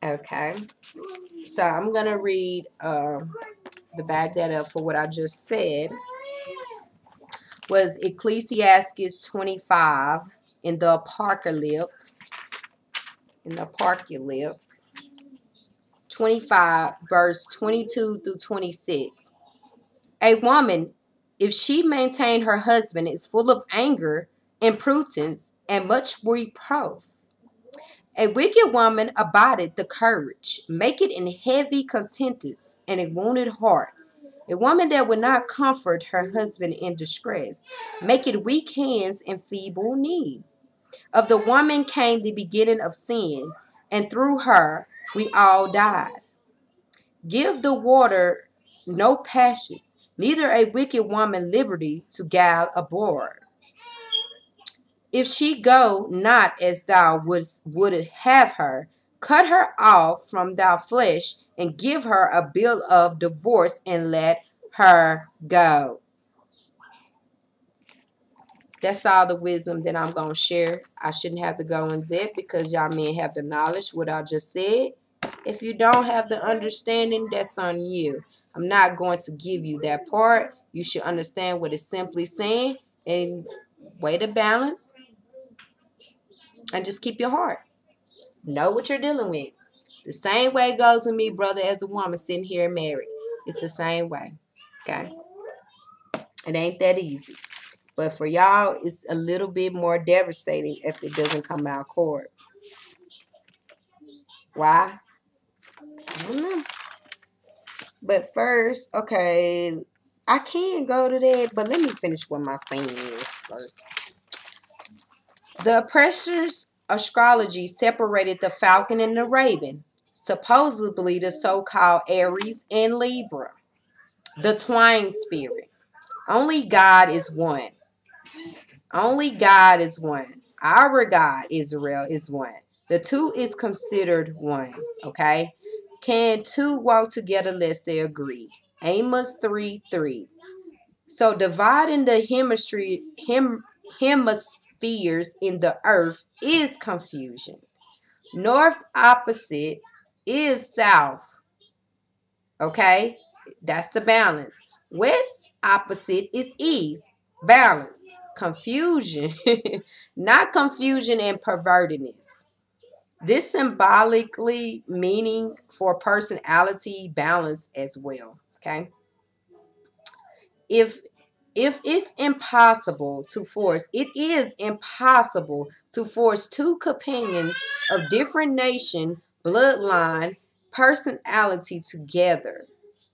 Okay. So I'm going to read the back that up for what I just said. Was Ecclesiastes 25 in the Apocalypse. In the Apocalypse. 25 verse 22 through 26. A woman, if she maintain her husband, is full of anger, imprudence, and much reproach. A wicked woman abideth the courage, make it in heavy contenteds and a wounded heart. A woman that would not comfort her husband in distress, make it weak hands and feeble knees. Of the woman came the beginning of sin, and through her we all died. Give the water no passions, neither a wicked woman liberty to gall abroad. If she go not as thou wouldst have her, cut her off from thy flesh, and give her a bill of divorce, and let her go. That's all the wisdom that I'm going to share. I shouldn't have to go in depth because y'all men have the knowledge, what I just said. If you don't have the understanding, that's on you. I'm not going to give you that part. You should understand what it's simply saying and weigh the balance and just keep your heart. Know what you're dealing with. The same way it goes with me, brother, as a woman sitting here married. It's the same way. Okay? It ain't that easy. But for y'all, it's a little bit more devastating if it doesn't come out of court. Why? I don't know. But first, okay, I can go to that, but let me finish what my saying is first. The oppressors' astrology separated the falcon and the raven, supposedly the so-called Aries and Libra, the twine spirit. Only God is one. Only God is one. Our God, Israel, is one. The two is considered one, okay? Can two walk together lest they agree? Amos 3:3. So dividing the hemispheres in the earth is confusion. North opposite is south, okay? That's the balance. West opposite is east. Balance. Confusion. Not confusion and pervertedness. This symbolically meaning for personality balance as well. Okay. If it's impossible to force, it is impossible to force two companions of different nation, bloodline, personality together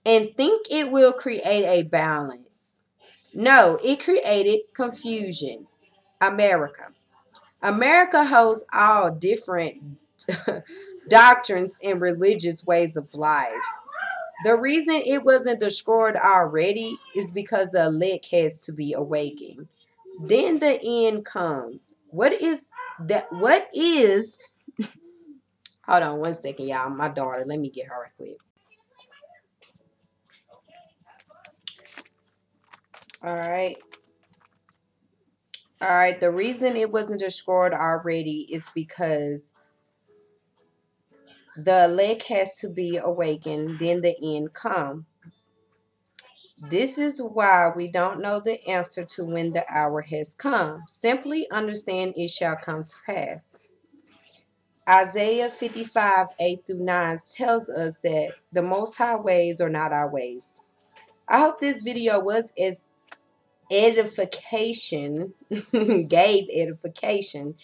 and think it will create a balance. No, it created confusion. America holds all different doctrines and religious ways of life. The reason it wasn't destroyed already is because the elect has to be awakened. Then the end comes. What is that? What is? Hold on one second, y'all. My daughter. Let me get her right quick. All right. All right. The reason it wasn't destroyed already is because the elect has to be awakened. Then the end come. This is why we don't know the answer to when the hour has come. Simply understand it shall come to pass. Isaiah 55:8-9 tells us that the Most High ways are not our ways. I hope this video was as edification, gave edification,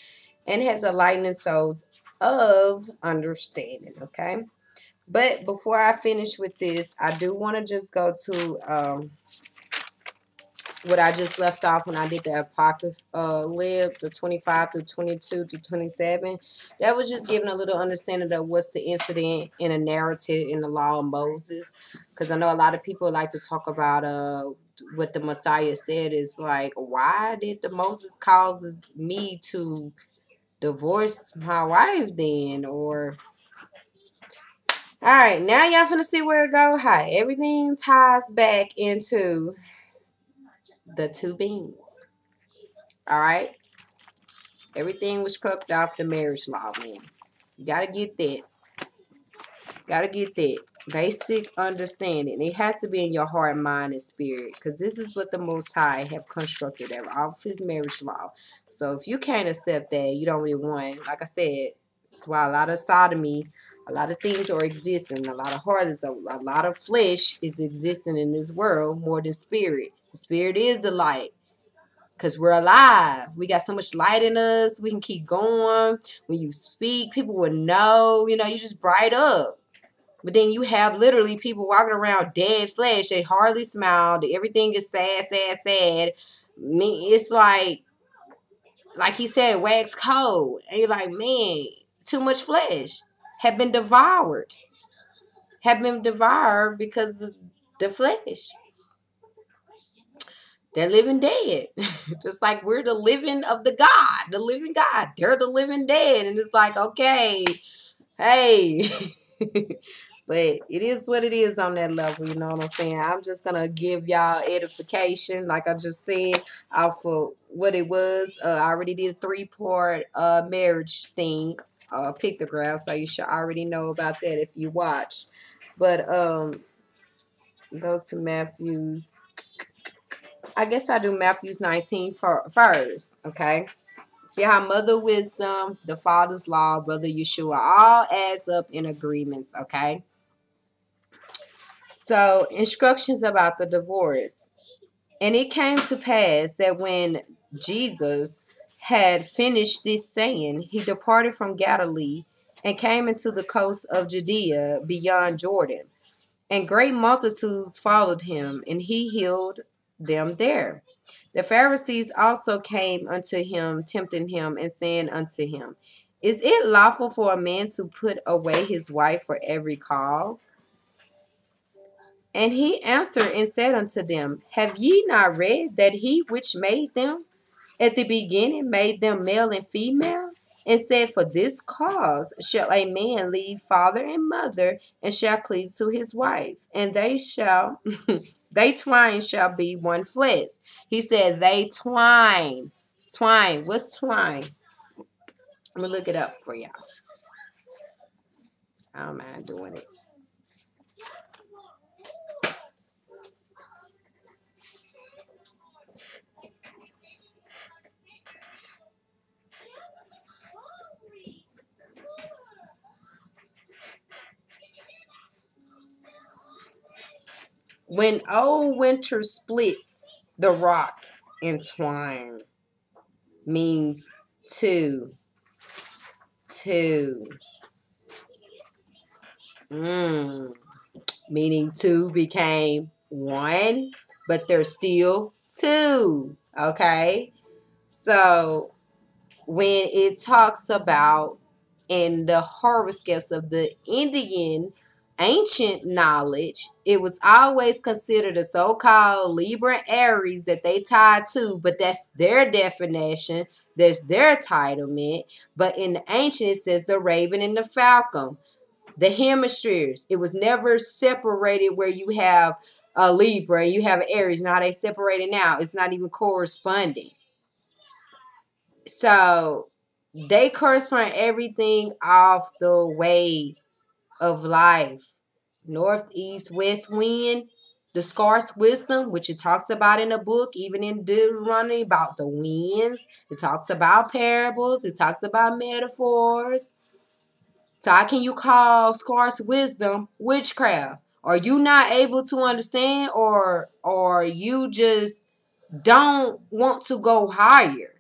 and has enlightened souls of understanding, okay? But before I finish with this, I do want to just go to what I just left off when I did the Apocalypse the 25 through 22 to 27. That was just giving a little understanding of what's the incident in a narrative in the law of Moses. Because I know a lot of people like to talk about what the Messiah said is like, why did the Moses cause me to divorce my wife then? Or alright, now y'all finna see where it go. Hi, everything ties back into the two beings. Alright? Everything was crooked off the marriage law, man. You gotta get that. Gotta get that basic understanding. It has to be in your heart, mind, and spirit, because this is what the Most High have constructed off His marriage law. So if you can't accept that, you don't really want. Like I said, that's why a lot of sodomy, a lot of things are existing. A lot of heart is a lot of flesh is existing in this world more than spirit. The spirit is the light. Because we're alive. We got so much light in us. We can keep going. When you speak, people will know. You know, you just bright up. But then you have literally people walking around dead flesh. They hardly smile. Everything is sad, sad, sad. It's like he said, wax cold. And you're like, man, too much flesh have been devoured. Have been devoured because the flesh. They're living dead. Just like we're the living of the God, the living God. They're the living dead. And it's like, okay, hey. But it is what it is on that level, you know what I'm saying? I'm just going to give y'all edification, like I just said, off of what it was. I already did a 3-part marriage thing, pictograph, so you should already know about that if you watch. But go to Matthew's. I guess I do Matthew's 19 first, okay? See how Mother Wisdom, the Father's Law, Brother Yeshua, all adds up in agreements, okay? So, instructions about the divorce. And it came to pass that when Jesus had finished this saying, he departed from Galilee and came into the coast of Judea beyond Jordan. And great multitudes followed him, and he healed them there. The Pharisees also came unto him, tempting him, and saying unto him, Is it lawful for a man to put away his wife for every cause? And he answered and said unto them, Have ye not read that he which made them at the beginning made them male and female? And said, For this cause shall a man leave father and mother, and shall cleave to his wife, and they twain shall be one flesh. He said, they twine. Twine. What's twine? I'm going to look it up for y'all. I don't mind doing it. When old winter splits the rock in twine, means two. Meaning two became one, but there's still two. Okay? So when it talks about in the horoscopes of the Indian ancient knowledge, it was always considered a so-called Libra Aries that they tied to, but that's their definition. That's their entitlement. But in the ancient, it says the raven and the falcon. The hemispheres, it was never separated where you have a Libra and you have an Aries. Now they separated now. It's not even corresponding. So they correspond everything off the way of life. North, east, west wind. The scarce wisdom, which it talks about in the book, even in Deuteronomy, about the winds. It talks about parables. It talks about metaphors. So how can you call scarce wisdom witchcraft? Are you not able to understand, or you just don't want to go higher?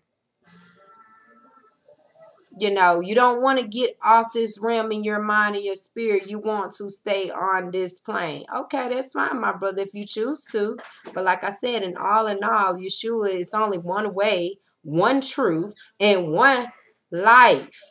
You know, you don't want to get off this realm in your mind and your spirit. You want to stay on this plane. Okay, that's fine, my brother, if you choose to. But like I said, in all, Yeshua is only one way, one truth, and one life.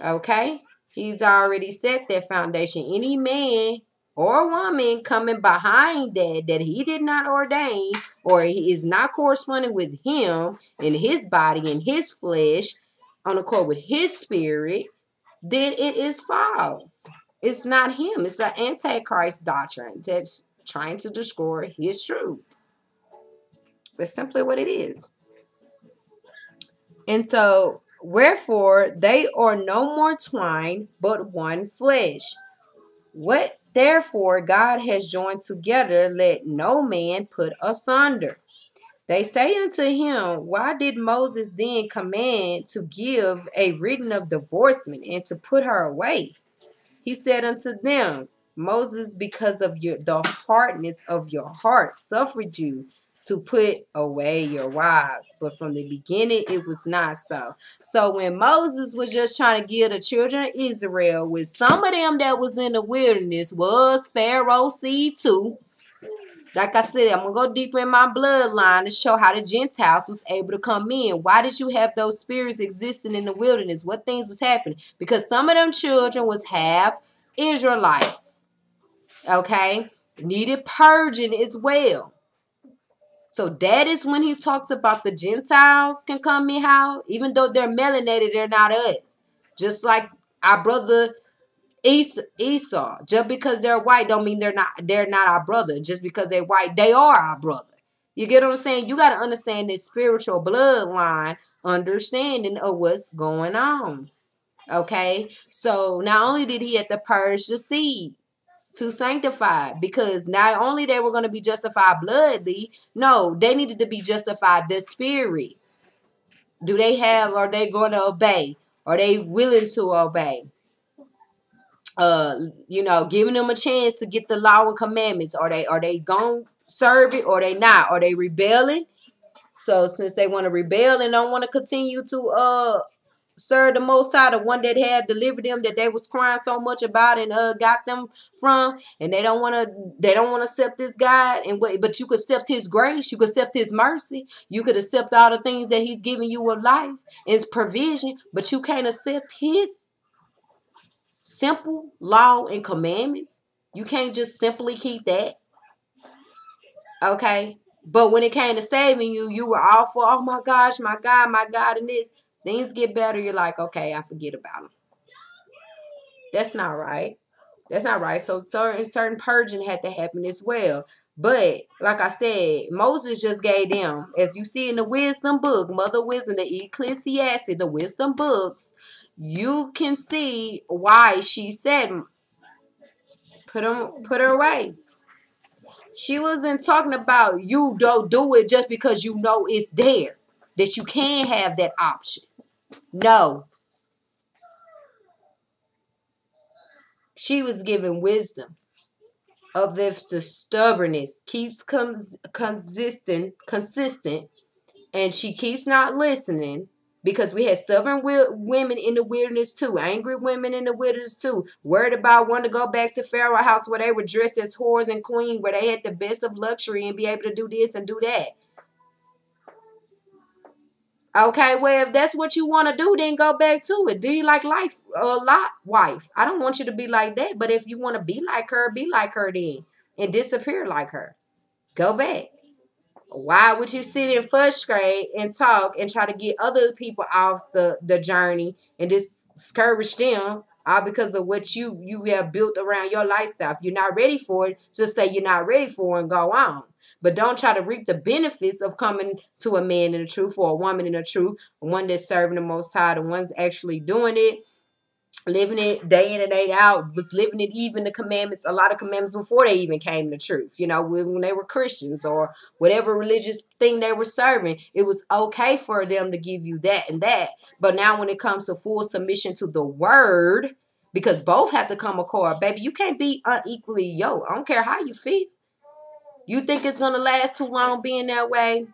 Okay? He's already set that foundation. Any man or woman coming behind that he did not ordain, or he is not corresponding with him in his body, in his flesh, on accord with his spirit, then it is false. It's not him. It's an antichrist doctrine that's trying to destroy his truth. That's simply what it is. And so Wherefore they are no more twine, but one flesh. What therefore God has joined together, let no man put asunder. They say unto him, why did Moses then command to give a written of divorcement and to put her away? He said unto them, Moses, because of the hardness of your heart, suffered you to put away your wives. But from the beginning, it was not so. So when Moses was just trying to give the children of Israel, with some of them that was in the wilderness, was Pharaoh's seed too. Like I said, I'm going to go deeper in my bloodline to show how the Gentiles was able to come in. Why did you have those spirits existing in the wilderness? What things was happening? Because some of them children was half Israelites. Okay? Needed purging as well. So that is when he talks about the Gentiles can come in how? Even though they're melanated, they're not us. Just like our brother Esau, just because they're white don't mean they're not our brother. Just because they're white, they are our brother. You get what I'm saying? You got to understand this spiritual bloodline understanding of what's going on. Okay? So not only did he have to purge the seed to sanctify, because not only they were going to be justified bloodly, no, they needed to be justified the spirit. Are they going to obey? Are they willing to obey? Giving them a chance to get the law and commandments. Are they gonna serve it or they not? Are they rebelling? So since they want to rebel and don't want to continue to serve the Most High, the one that had delivered them, that they was crying so much about and got them from, and they don't want to accept this God, but you could accept His grace, you could accept His mercy, you could accept all the things that He's giving you of life, His provision, but you can't accept His simple law and commandments. You can't just simply keep that. Okay? But when it came to saving you, you were all for, oh my gosh, my God, and this. Things get better. You're like, okay, I forget about them. That's not right. That's not right. So certain purging had to happen as well. But like I said, Moses just gave them, as you see in the wisdom book, Mother Wisdom, the Ecclesiastes, the wisdom books, you can see why she said, put her away. She wasn't talking about you don't do it just because you know it's there, that you can have that option. No. She was giving wisdom of if the stubbornness keeps consistent, and she keeps not listening, because we had stubborn women in the wilderness too, angry women in the wilderness too, worried about wanting to go back to Pharaoh's house where they were dressed as whores and queens, where they had the best of luxury and be able to do this and do that. Okay, well, if that's what you want to do, then go back to it. Do you like life a lot, wife? I don't want you to be like that, but if you want to be like her then, and disappear like her. Go back. Why would you sit and frustrate and talk and try to get other people off the journey and discourage them all because of what you have built around your lifestyle? If you're not ready for it, just say you're not ready for it and go on. But don't try to reap the benefits of coming to a man in the truth or a woman in the truth, one that's serving the Most High, the one's actually doing it, living it day in and day out, was living it, even the commandments, a lot of commandments before they even came to truth. When they were Christians or whatever religious thing they were serving, it was okay for them to give you that and that. But now when it comes to full submission to the word, because both have to come accord, baby, you can't be unequally yoked. I don't care how you feel. You think it's going to last too long being that way?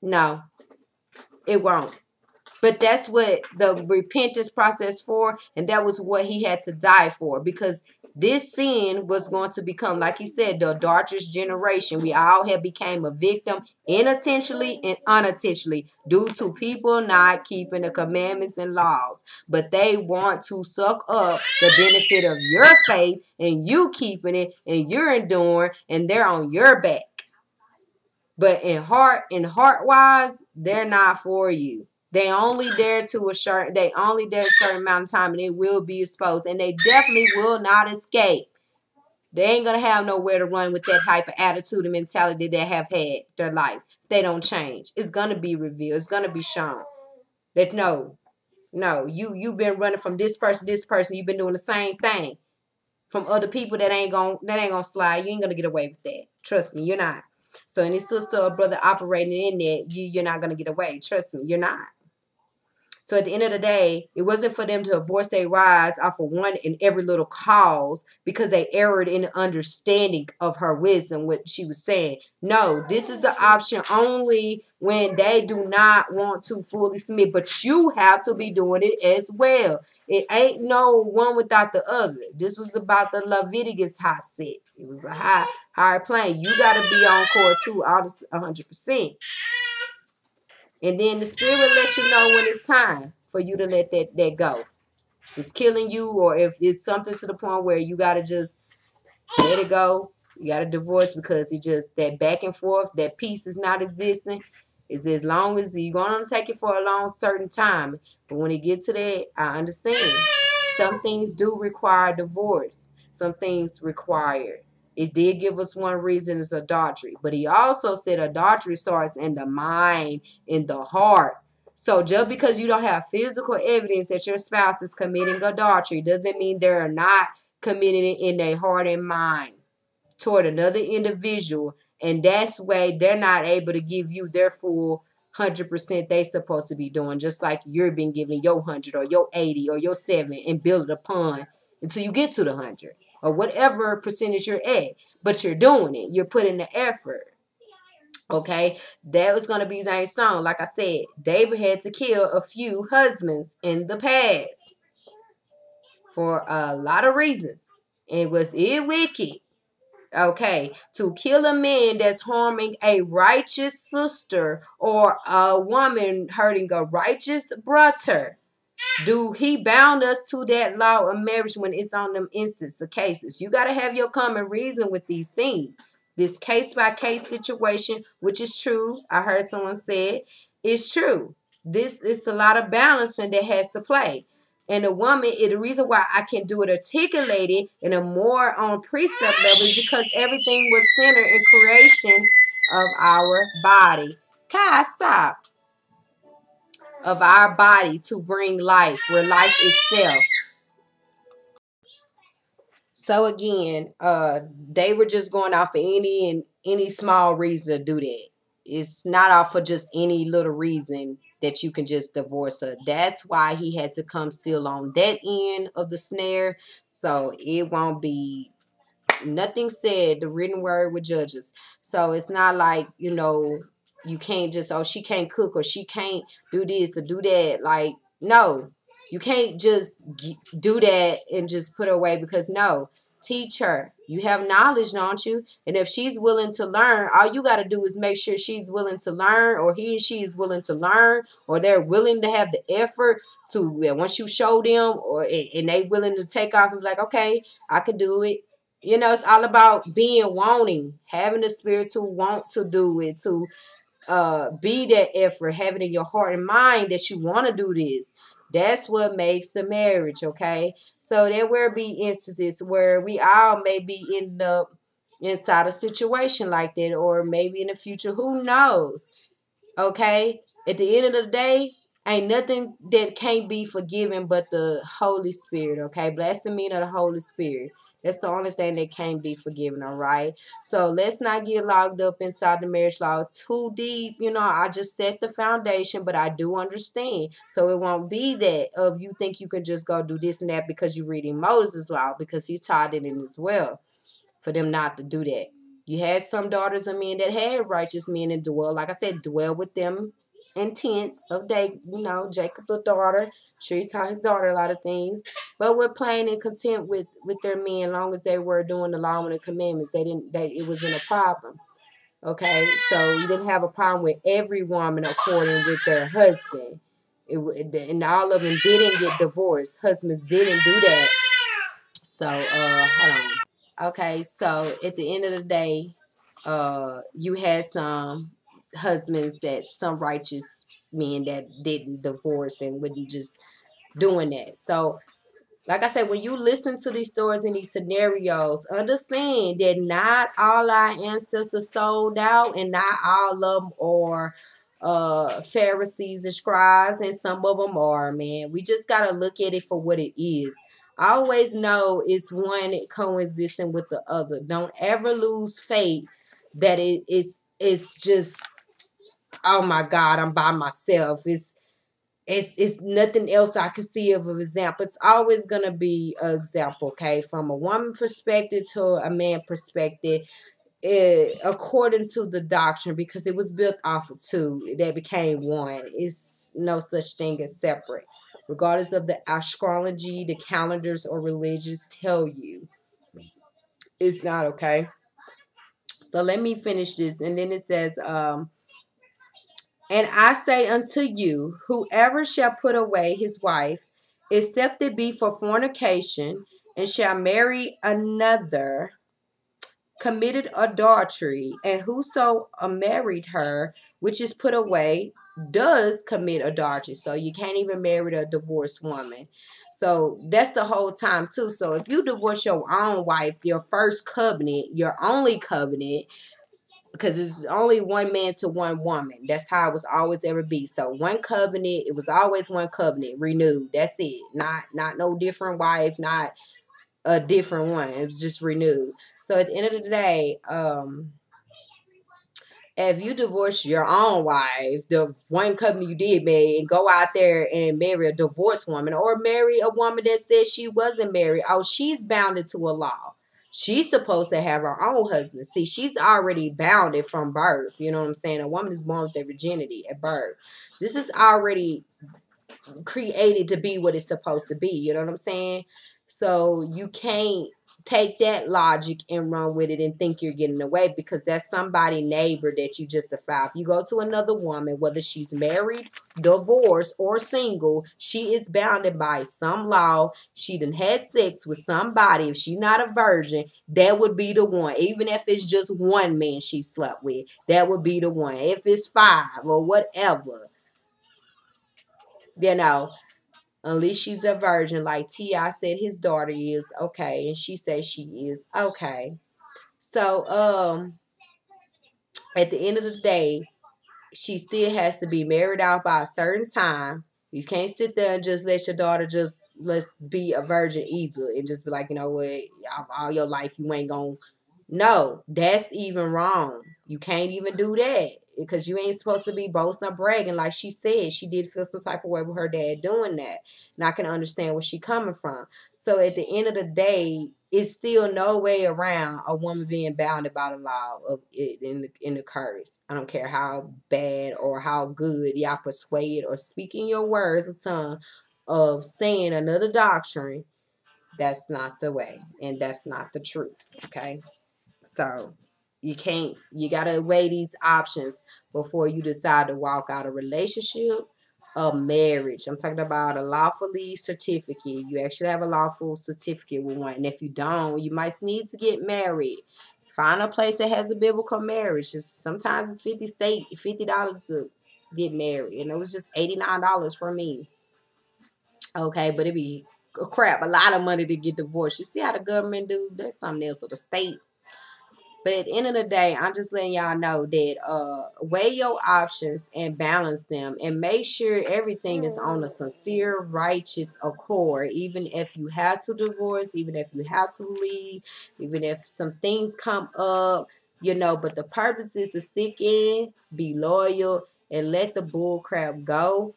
No, it won't. But that's what the repentance process for, and that was what he had to die for, because this sin was going to become, like he said, the adulterous generation. We all have became a victim intentionally and unintentionally due to people not keeping the commandments and laws. But they want to suck up the benefit of your faith and you keeping it and you're enduring and they're on your back. But in heart wise, they're not for you. They only there to a certain amount of time, and it will be exposed, and they definitely will not escape. They ain't gonna have nowhere to run with that type of attitude and mentality they have had their life. They don't change. It's gonna be revealed. It's gonna be shown. That no, you've been running from this person, you've been doing the same thing from other people that ain't gonna slide. You ain't gonna get away with that. Trust me, you're not. So any sister or brother operating in that, you're not gonna get away. Trust me, you're not. So at the end of the day, it wasn't for them to divorce their wives off of one and every little cause because they erred in the understanding of her wisdom, what she was saying. No, this is an option only when they do not want to fully submit. But you have to be doing it as well. It ain't no one without the other. This was about the Leviticus high set. It was a higher plane. You got to be on court too, all this 100%. And then the spirit will let you know when it's time for you to let that go. If it's killing you or if it's something to the point where you got to just let it go. You got to divorce because it's just that back and forth, that peace is not existing. It's as long as you're going to take it for a long certain time. But when it gets to that, I understand. Some things do require divorce. Some things require. It did give us one reason is adultery. But he also said adultery starts in the mind, in the heart. So just because you don't have physical evidence that your spouse is committing adultery doesn't mean they're not committing it in their heart and mind toward another individual. And that's why they're not able to give you their full 100% they supposed to be doing, just like you're being given your 100 or your 80 or your 70 and build it upon until you get to the 100 or whatever percentage you're at. But you're doing it. You're putting the effort. Okay, that was going to be Zane's song. Like I said, David had to kill a few husbands in the past for a lot of reasons. It was wicked. Okay, to kill a man that's harming a righteous sister or a woman hurting a righteous brother. Do he bound us to that law of marriage when it's on them instances of cases? You got to have your common reason with these things. This case-by-case situation, which is true, I heard someone say it, is true. This is a lot of balancing that has to play. And the woman, the reason why I can do it articulated in a more on precept level is because everything was centered in creation of our body. Kai, stop. Of our body to bring life, where life itself. So again, they were just going off for any small reason to do that. It's not off for just any little reason that you can just divorce her. That's why he had to come still on that end of the snare. So it won't be nothing said. The written word with judges. So it's not like, you can't just, oh, she can't cook or she can't do this or do that. Like, no, you can't just do that and just put her away because no. Teach her. You have knowledge, don't you? And if she's willing to learn, all you got to do is make sure she's willing to learn or he and she is willing to learn or they're willing to have the effort to, once you show them and they willing to take off and be like, okay, I can do it. It's all about being wanting, having the spirit to want to do it, to be that effort, having in your heart and mind that you want to do this. That's what makes the marriage, okay? So there will be instances where we all maybe end up inside a situation like that, or maybe in the future, who knows? Okay? At the end of the day, ain't nothing that can't be forgiven but the Holy Spirit, okay? Blasphemy of the Holy Spirit. That's the only thing that can't be forgiven, all right? So let's not get locked up inside the marriage law. It's too deep. I just set the foundation, but I do understand. So it won't be that of you think you can just go do this and that because you're reading Moses' law, because he taught it in as well for them not to do that. You had some daughters of men that had righteous men and dwell, like I said, dwell with them in tents of Jacob the daughter. Sure, he taught his daughter a lot of things, but we're plain and content with their men, as long as they were doing the law and the commandments. It wasn't a problem. Okay, so you didn't have a problem with every woman according with their husband. And all of them didn't get divorced. Husbands didn't do that. So, hold on. Okay, so at the end of the day, you had some husbands some righteous men that didn't divorce and wouldn't just doing that. So, like I said, when you listen to these stories and these scenarios, understand that not all our ancestors sold out and not all of them are Pharisees and scribes, and some of them are, man. We just gotta look at it for what it is. I always know it's one coexisting with the other. Don't ever lose faith that it's just, oh my God, I'm by myself. It's nothing else I can see of an example. It's always gonna be an example, okay, from a woman perspective to a man perspective, according to the doctrine, because it was built off of two that became one. It's no such thing as separate, regardless of the astrology, the calendars, or religions tell you. It's not, okay. So let me finish this, and then it says, and I say unto you, whoever shall put away his wife, except it be for fornication, and shall marry another, committed adultery, and whoso married her, which is put away, does commit adultery. So you can't even marry a divorced woman. So that's the whole time too. So if you divorce your own wife, your first covenant, your only covenant, because it's only one man to one woman. That's how it was always ever be. So one covenant, it was always one covenant renewed. That's it. Not no different wife, not a different one. It was just renewed. So at the end of the day, if you divorce your own wife, the one covenant you did marry, and go out there and marry a divorced woman, or marry a woman that says she wasn't married, oh, she's bounded to a law. She's supposed to have her own husband. See, she's already bounded from birth. You know what I'm saying? A woman is born with their virginity at birth. This is already created to be what it's supposed to be. You know what I'm saying? So you can't take that logic and run with it and think you're getting away, because that's somebody neighbor that you justify. If you go to another woman, whether she's married, divorced, or single, she is bounded by some law. She done had sex with somebody. If she's not a virgin, that would be the one. Even if it's just one man she slept with, that would be the one. If it's 5 or whatever, you know, unless she's a virgin, like T.I. said his daughter is, okay, and she says she is, okay. So, at the end of the day, she still has to be married out by a certain time. You can't sit there and just let your daughter just let's be a virgin either, and just be like, you know what, all your life you ain't gonna. No, that's even wrong. You can't even do that, because you ain't supposed to be boasting or bragging. Like she said, she did feel some type of way with her dad doing that, and I can understand where she coming from. So at the end of the day, it's still no way around a woman being bounded by the law of it in the curse. I don't care how bad or how good y'all persuade or speaking your words of tongue of saying another doctrine. That's not the way, and that's not the truth. Okay. So you gotta weigh these options before you decide to walk out a relationship, a marriage. I'm talking about a lawfully certificate. You actually have a lawful certificate with one. And if you don't, you might need to get married. Find a place that has a biblical marriage. Just sometimes it's $50 to get married. And it was just $89 for me. Okay, but it'd be a lot of money to get divorced. You see how the government do? That's something else, or the state. But at the end of the day, I'm just letting y'all know that weigh your options and balance them, and make sure everything is on a sincere, righteous accord. Even if you have to divorce, even if you have to leave, even if some things come up, you know, but the purpose is to stick in, be loyal, and let the bull crap go,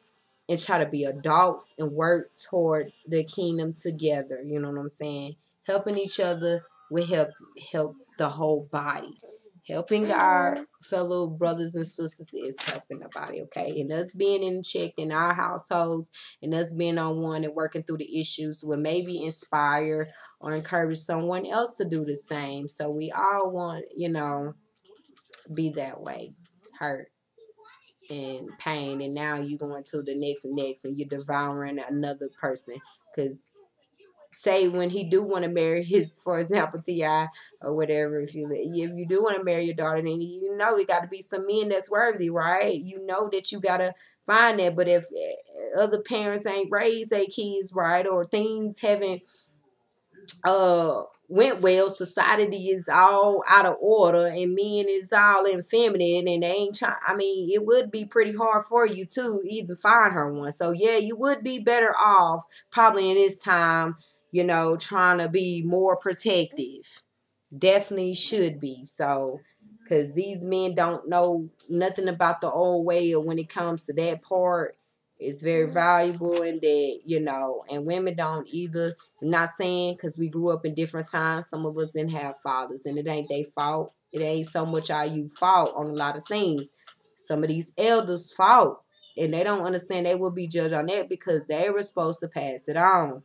and try to be adults and work toward the kingdom together. You know what I'm saying? Helping each other will help the whole body. Helping our fellow brothers and sisters is helping the body, okay? And us being in check in our households, and us being on one and working through the issues will maybe inspire or encourage someone else to do the same. So we all want, you know, be that way. Hurt and pain, and now you going to the next and next, and you're devouring another person. Because say when he do want to marry his, for example, T.I. or whatever, if you do want to marry your daughter, then you know it got to be some men that's worthy, right? You know that you got to find that. But if other parents ain't raised their kids right, or things haven't went well. Society is all out of order, and men is all feminine, and they ain't trying. I mean, it would be pretty hard for you to even find her one. So yeah, you would be better off probably in this time, you know, trying to be more protective. Definitely should be. So, because these men don't know nothing about the old way, or when it comes to that part, it's very valuable. And that, you know, and women don't either. I'm not saying because we grew up in different times, some of us didn't have fathers, and it ain't their fault. It ain't so much you fault on a lot of things. Some of these elders fault, and they don't understand they will be judged on that because they were supposed to pass it on.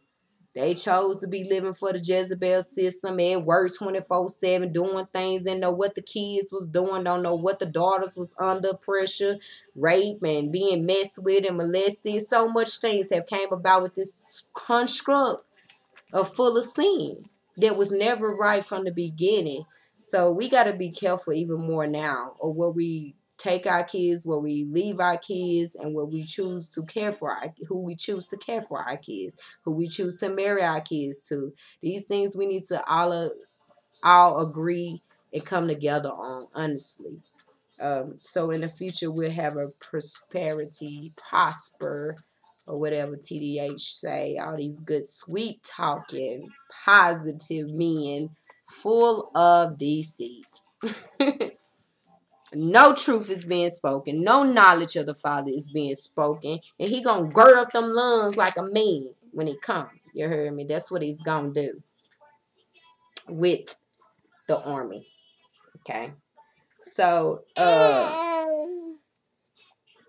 They chose to be living for the Jezebel system at work 24/7, doing things, didn't know what the kids was doing, don't know what the daughters was under pressure, rape and being messed with and molested. So much things have came about with this construct of full of sin that was never right from the beginning. So we got to be careful even more now of where we take our kids, where we leave our kids, and where we choose to care for who we choose to care for our kids, who we choose to marry our kids to. These things we need to all agree and come together on, honestly. So in the future we'll have a prosper, or whatever TDH say, all these good sweet talking positive men full of deceit. No truth is being spoken, no knowledge of the Father is being spoken, and he gonna gird up them lungs like a man when he come. You heard me? That's what he's gonna do with the army. Okay, so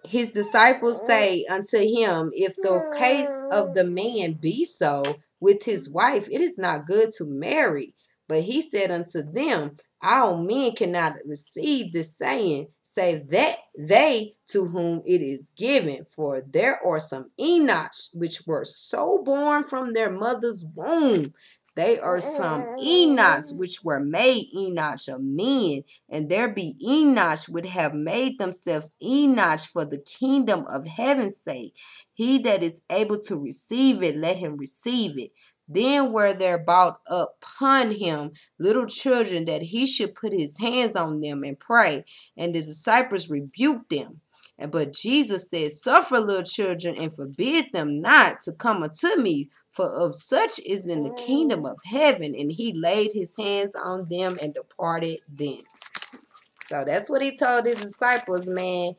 his disciples say unto him, if the case of the man be so with his wife, it is not good to marry. But he said unto them, all men cannot receive this saying, save that they to whom it is given. For there are some Enochs which were so born from their mother's womb. They are some Enochs which were made Enoch of men, and there be Enoch would have made themselves Enoch for the kingdom of heaven's sake. He that is able to receive it, let him receive it. Then were there brought upon him little children, that he should put his hands on them and pray. And the disciples rebuked them. But Jesus said, suffer little children and forbid them not to come unto me, for of such is in the kingdom of heaven. And he laid his hands on them and departed thence. So that's what he told his disciples, man.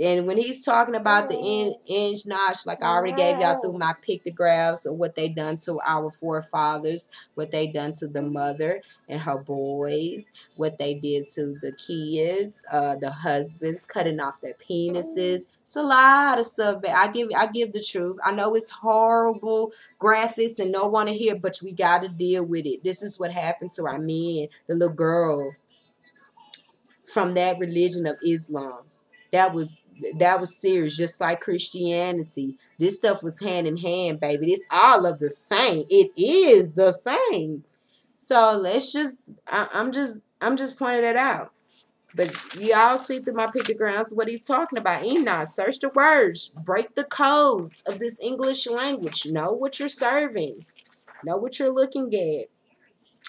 And when he's talking about the Enoch, like I already gave y'all through my pictographs of what they done to our forefathers, what they done to the mother and her boys, what they did to the kids, the husbands, cutting off their penises. It's a lot of stuff. But I give the truth. I know it's horrible graphics and no one to hear, but we got to deal with it. This is what happened to our men, the little girls from that religion of Islam. That was serious, just like Christianity. This stuff was hand in hand, baby. It's all of the same. It is the same. So let's just, I'm just pointing that out. But y'all see through my pictograms what he's talking about. Enoch, search the words, break the codes of this English language. Know what you're serving. Know what you're looking at.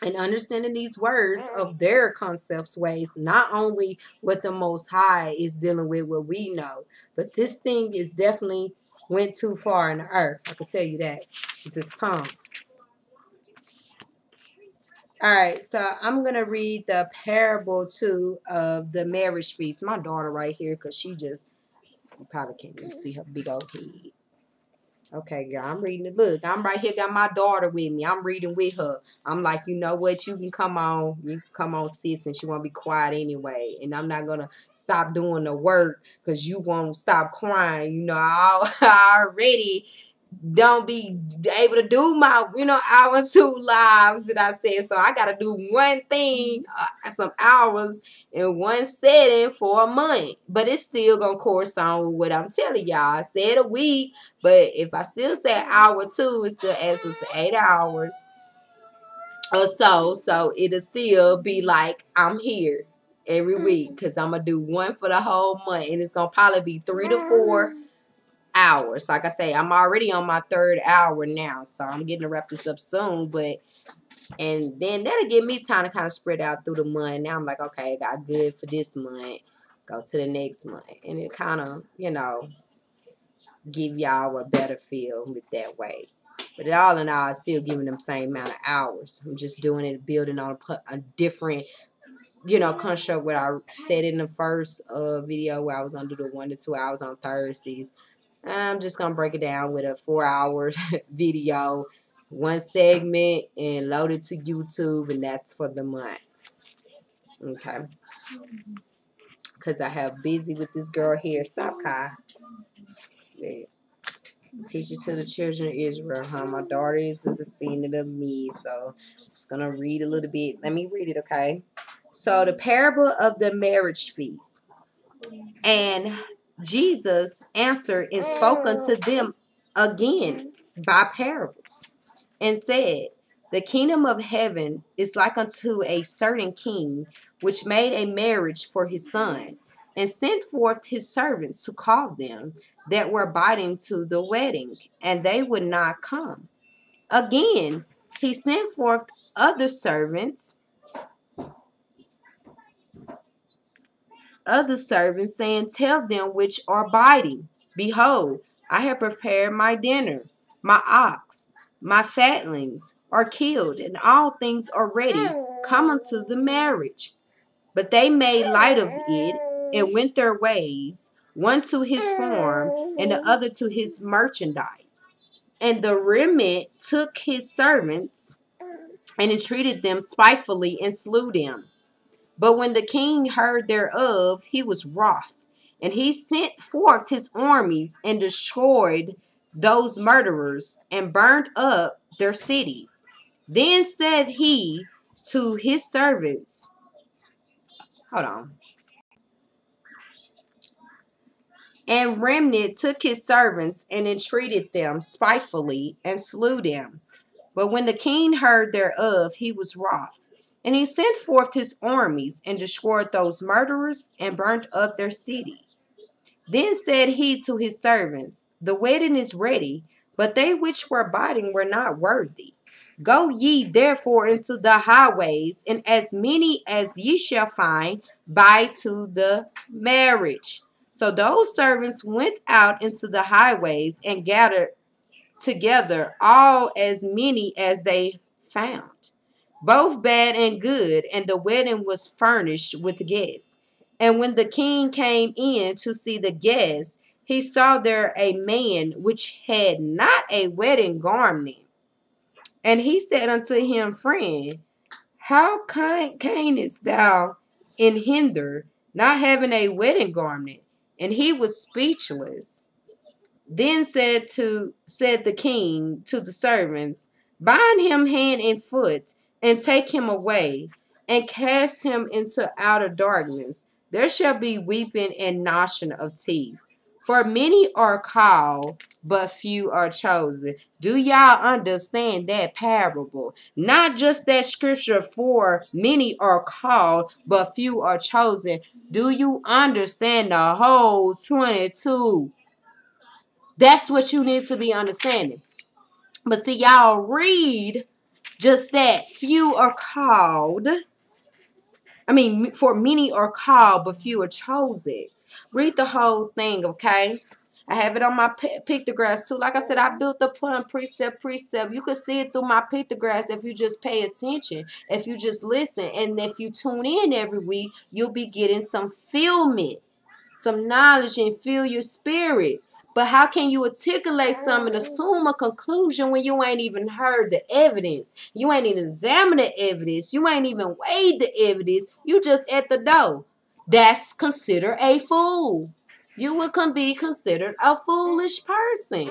And understanding these words of their concepts ways, not only what the Most High is dealing with, what we know, but this thing is definitely went too far in the earth. I can tell you that with this tongue. All right, so I'm going to read the parable too of the marriage feast. My daughter right here, because she just, you probably can't even see her big old head. Okay, girl, I'm reading it. Look, I'm right here, got my daughter with me. I'm reading with her. I'm like, you know what? You can come on. You can come on, sis, and she won't be quiet anyway. And I'm not going to stop doing the work because you won't stop crying. You know, I already don't be able to do my, hour and 2 lives that I said. So I got to do one thing, some hours in one setting for a month. But it's still going to correspond with what I'm telling y'all. I said a week, but if I still say hour 2, it still adds us to 8 hours or so. So it'll still be like I'm here every week because I'm going to do one for the whole month. And it's going to probably be 3 to 4 hours. Like I say, I'm already on my 3rd hour now, so I'm getting to wrap this up soon. But And then that'll give me time to kind of spread out through the month. Now I'm like, okay, I got good for this month. Go to the next month. And it kind of, you know, give y'all a better feel with that way. But all in all, I'm still giving them same amount of hours. I'm just doing it, building on a different, you know, construct what I said in the first video where I was going to do the 1 to 2 hours on Thursdays. I'm just going to break it down with a 4 hours video, one segment, and load it to YouTube, and that's for the month. Okay. Because I have busy with this girl here. Stop, Kai. Yeah. Teach it to the children of Israel, huh? My daughter is the descendant of me, so I'm just going to read a little bit. Let me read it, okay? So, the parable of the marriage feast. And Jesus answered and spoke unto them again by parables, and said, the kingdom of heaven is like unto a certain king, which made a marriage for his son, and sent forth his servants to call them that were abiding to the wedding, and they would not come. Again, he sent forth other servants, saying, tell them which are abiding, behold, I have prepared my dinner. My ox, my fatlings are killed, and all things are ready. Come unto the marriage. But they made light of it, and went their ways, one to his farm, and the other to his merchandise. And the remnant took his servants, and entreated them spitefully, and slew them. But when the king heard thereof, he was wroth, and he sent forth his armies, and destroyed those murderers, and burned up their cities. Then said he to his servants, hold on. And remnant took his servants, and entreated them spitefully, and slew them. But when the king heard thereof, he was wroth, and he sent forth his armies, and destroyed those murderers, and burnt up their city. Then said he to his servants, the wedding is ready, but they which were abiding were not worthy. Go ye therefore into the highways, and as many as ye shall find, buy to the marriage. So those servants went out into the highways, and gathered together all as many as they found, both bad and good, and the wedding was furnished with guests. And when the king came in to see the guests, he saw there a man which had not a wedding garment. And he said unto him, friend, how canst thou hinder, not having a wedding garment? And he was speechless. Then said the king to the servants, bind him hand and foot, and take him away, and cast him into outer darkness. There shall be weeping and gnashing of teeth. For many are called, but few are chosen. Do y'all understand that parable? Not just that scripture, for many are called, but few are chosen. Do you understand the whole 22? That's what you need to be understanding. But see, y'all read just that. Few are called. For many are called, but few are chosen. Read the whole thing, okay? I have it on my pictographs too. Like I said, I built upon precept. You can see it through my pictographs if you just pay attention, if you just listen. And if you tune in every week, you'll be getting some fulfillment, some knowledge, and feel your spirit. But how can you articulate something and assume a conclusion when you ain't even heard the evidence? You ain't even examined the evidence. You ain't even weighed the evidence. You just at the door. That's considered a fool. You would be considered a foolish person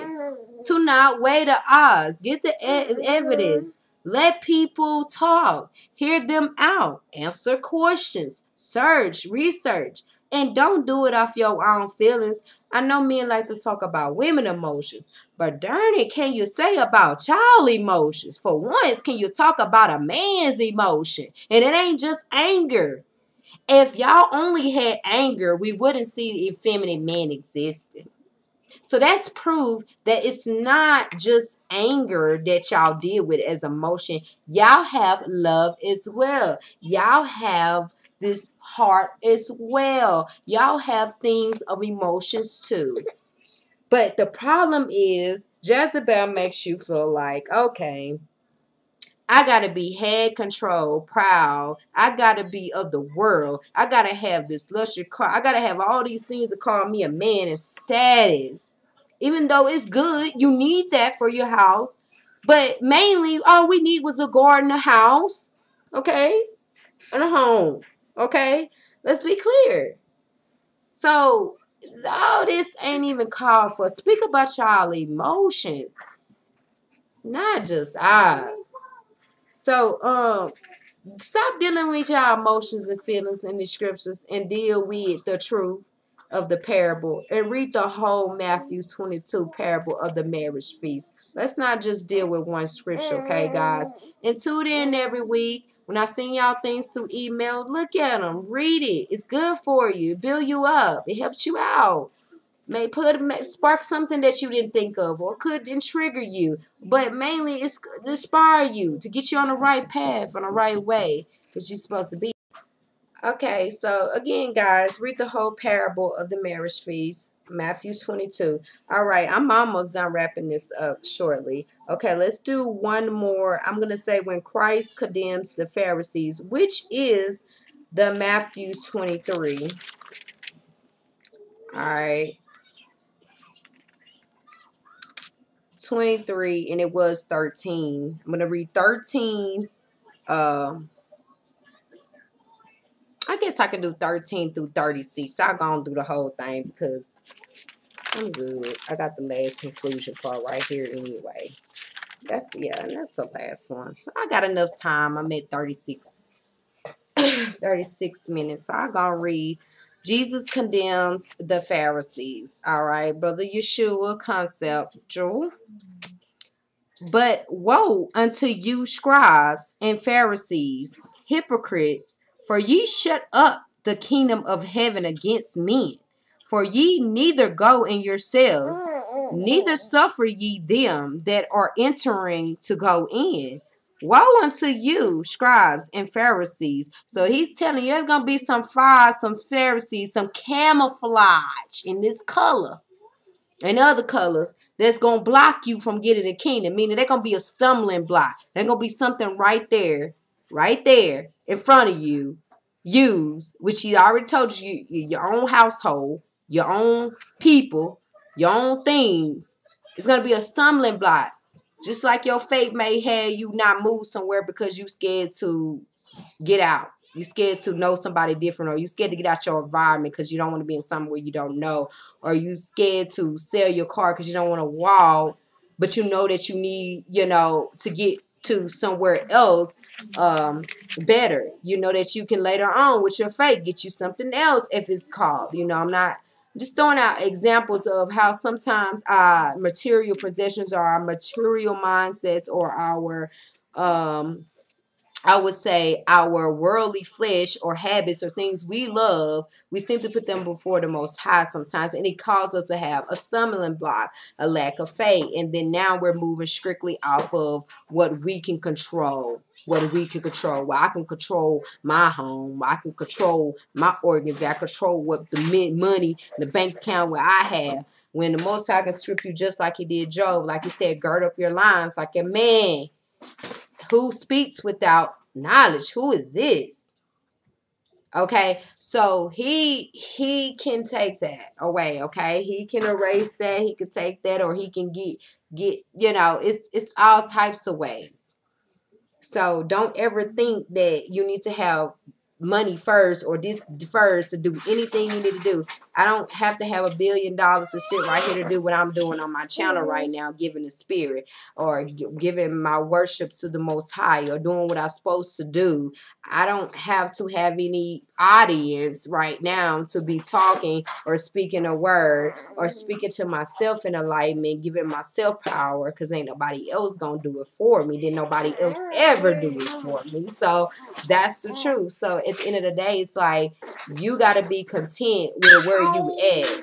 to not weigh the odds. Get the evidence. Let people talk. Hear them out. Answer questions. Search. Research. And don't do it off your own feelings. I know men like to talk about women emotions, but darn it, can you say about child emotions? For once, can you talk about a man's emotion? And it ain't just anger. If y'all only had anger, we wouldn't see the effeminate man existing. So that's proof that it's not just anger that y'all deal with as emotion. Y'all have love as well. Y'all have this heart as well. Y'all have things of emotions too. But the problem is Jezebel makes you feel like, okay, I got to be head control, proud. I got to be of the world. I got to have this luxury car. I got to have all these things that call me a man and status. Even though it's good, you need that for your house. But mainly, all we need was a garden, a house, okay, and a home, okay? Let's be clear. So, all this ain't even called for. Speak about y'all emotions, not just ours. So, stop dealing with y'all emotions and feelings in the scriptures and deal with the truth of the parable. And read the whole Matthew 22 parable of the marriage feast. Let's not just deal with one scripture, okay, guys? And tune in every week. When I send y'all things through email, look at them. Read it. It's good for you. It builds you up. It helps you out. May spark something that you didn't think of, or could trigger you, but mainly it's to inspire you to get you on the right path, on the right way that you're supposed to be. Okay, so again, guys, read the whole parable of the marriage feast, Matthew 22. All right, I'm almost done wrapping this up shortly. Okay, let's do one more. I'm going to say when Christ condemns the Pharisees, which is the Matthew 23. All right. 23 and it was 13. I'm going to read 13. I guess I can do 13 through 36. I'll go on through the whole thing because I'm good. I got the last conclusion part right here anyway. That's the last one. So I got enough time. I'm at 36 minutes. So I'll go read. Jesus condemns the Pharisees. All right, Brother Yeshua, conceptual. But woe unto you, scribes and Pharisees, hypocrites, for ye shut up the kingdom of heaven against men. For ye neither go in yourselves, neither suffer ye them that are entering to go in. Woe unto you, scribes and Pharisees. So he's telling you there's going to be some fire, some Pharisees, some camouflage in this color and other colors that's going to block you from getting the kingdom. Meaning they're going to be a stumbling block. They're going to be something right there in front of you. Use, which he already told you, your own household, your own people, your own things. It's going to be a stumbling block. Just like your faith may have you not move somewhere because you scared to get out. You scared to know somebody different, or you scared to get out your environment because you don't want to be in somewhere you don't know, or you scared to sell your car because you don't want to walk, but you know that you need, to get to somewhere else better. You know that you can later on with your faith get you something else if it's called. I'm not just throwing out examples of how sometimes our material possessions or our material mindsets or our I would say our worldly flesh or habits or things we love, we seem to put them before the Most High sometimes, and it causes us to have a stumbling block, a lack of faith, and then now we're moving strictly off of what we can control. What we can control. Well, I can control my home. I can control my organs. I control what the money, the bank account where I have. When the Most High can strip you just like he did Job, like he said, gird up your loins like a man. Who speaks without knowledge? Who is this? Okay, so he can take that away. Okay, he can erase that. He can take that, or he can get it's all types of ways. So don't ever think that you need to have money first or this first to do anything you need to do. I don't have to have $1 billion to sit right here to do what I'm doing on my channel right now, giving the spirit or giving my worship to the Most High or doing what I'm supposed to do. I don't have to have any audience right now to be talking or speaking a word or speaking to myself in alignment, giving myself power, because ain't nobody else gonna do it for me. Didn't nobody else ever do it for me. So that's the truth. So at the end of the day, it's like you got to be content with where you at.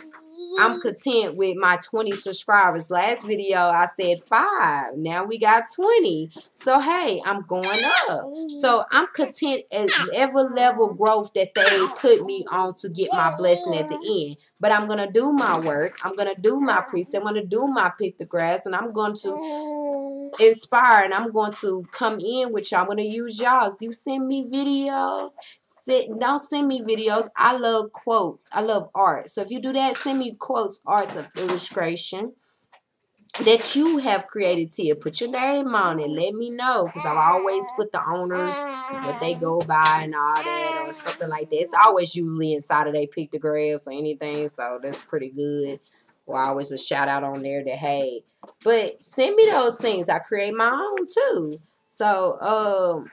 I'm content with my 20 subscribers. Last video I said 5. Now we got 20. So hey, I'm going up. So I'm content at every level growth that they put me on to get my blessing at the end. But I'm going to do my work. I'm going to do my priest. I'm going to do my pictographs. And I'm going to inspire. And I'm going to come in with y'all. I'm going to use y'all. You send me videos. Don't send me videos. I love quotes. I love art. So if you do that, send me quotes, arts of illustration that you have created here. Put your name on it. Let me know, because I've always put the owners, what they go by and all that, or something like that. It's always usually inside of their pictographs or anything, so that's pretty good. Or always a shout out on there that, hey, but send me those things. I create my own too. So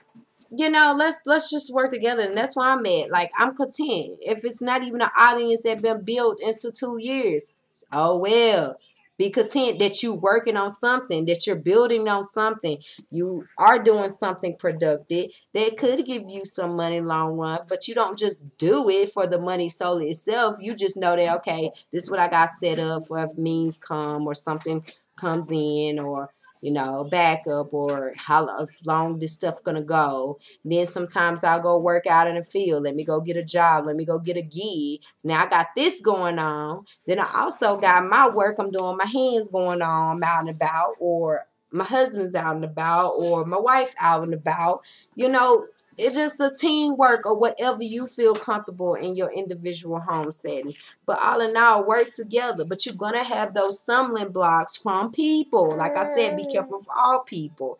you know, let's just work together, and that's why I'm at. Like, I'm content. If it's not even an audience that been built into 2 years, oh well. Be content that you working on something, that you're building on something. You are doing something productive that could give you some money long run, but you don't just do it for the money solely itself. You just know that, okay, this is what I got set up for if means come or something comes in, or you know, backup, or how long this stuff gonna go. And then sometimes I'll go work out in the field. Let me go get a job. Let me go get a gig. Now I got this going on. Then I also got my work. I'm doing my hands going on. I'm out and about, or my husband's out and about, or my wife out and about. You know, it's just a teamwork or whatever you feel comfortable in your individual home setting. But all in all, work together. But you're going to have those stumbling blocks from people. Like I said, be careful for all people.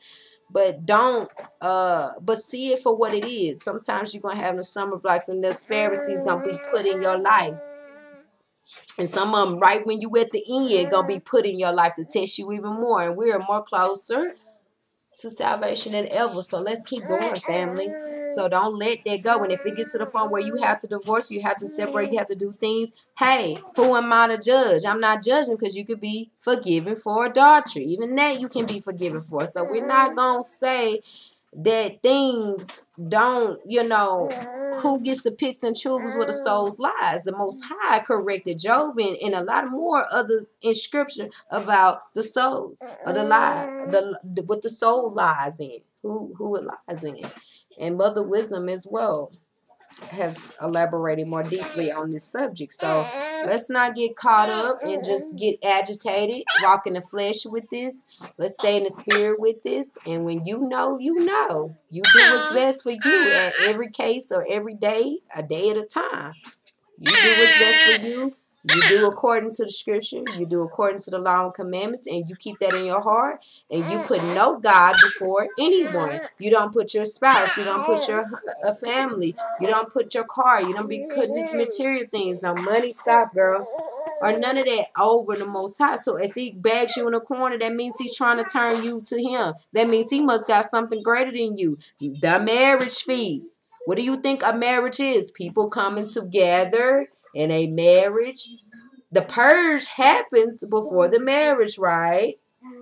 But don't, but see it for what it is. Sometimes you're going to have the stumbling blocks, and this Pharisees going to be put in your life. And some of them, right when you at the end, going to be put in your life to test you even more. And we're more closer to salvation than ever. So let's keep going, family. So don't let that go. And if it gets to the point where you have to divorce, you have to separate, you have to do things, hey, who am I to judge? I'm not judging, because you could be forgiven for adultery. Even that you can be forgiven for. So we're not going to say that things don't, you know, who gets to picks and choose what the soul's lies. The Most High corrected Job and a lot more other in Scripture about the souls or the lie, what the soul lies in, who it lies in, and Mother Wisdom as well have elaborated more deeply on this subject. So let's not get caught up and just get agitated, walk in the flesh with this. Let's stay in the spirit with this. And when you know, you know. You do what's best for you at every case or every day, a day at a time. You do what's best for you. You do according to the scripture. You do according to the law and commandments, and you keep that in your heart. And you put no God before anyone. You don't put your spouse. You don't put your family. You don't put your car. You don't be putting these material things. No money, stop, girl. Or none of that over the Most High. So if he bags you in a corner, that means he's trying to turn you to him. That means he must got something greater than you. The marriage feast. What do you think a marriage is? People coming together in a marriage. The purge happens before the marriage, right?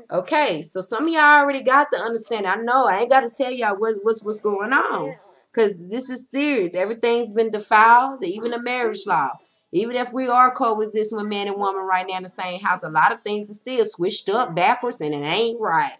Okay, so some of y'all already got the understanding. I know I ain't got to tell y'all what's going on, because this is serious. Everything's been defiled, even the marriage law. Even if we are coexisting with man and woman right now in the same house, a lot of things are still switched up backwards, and it ain't right.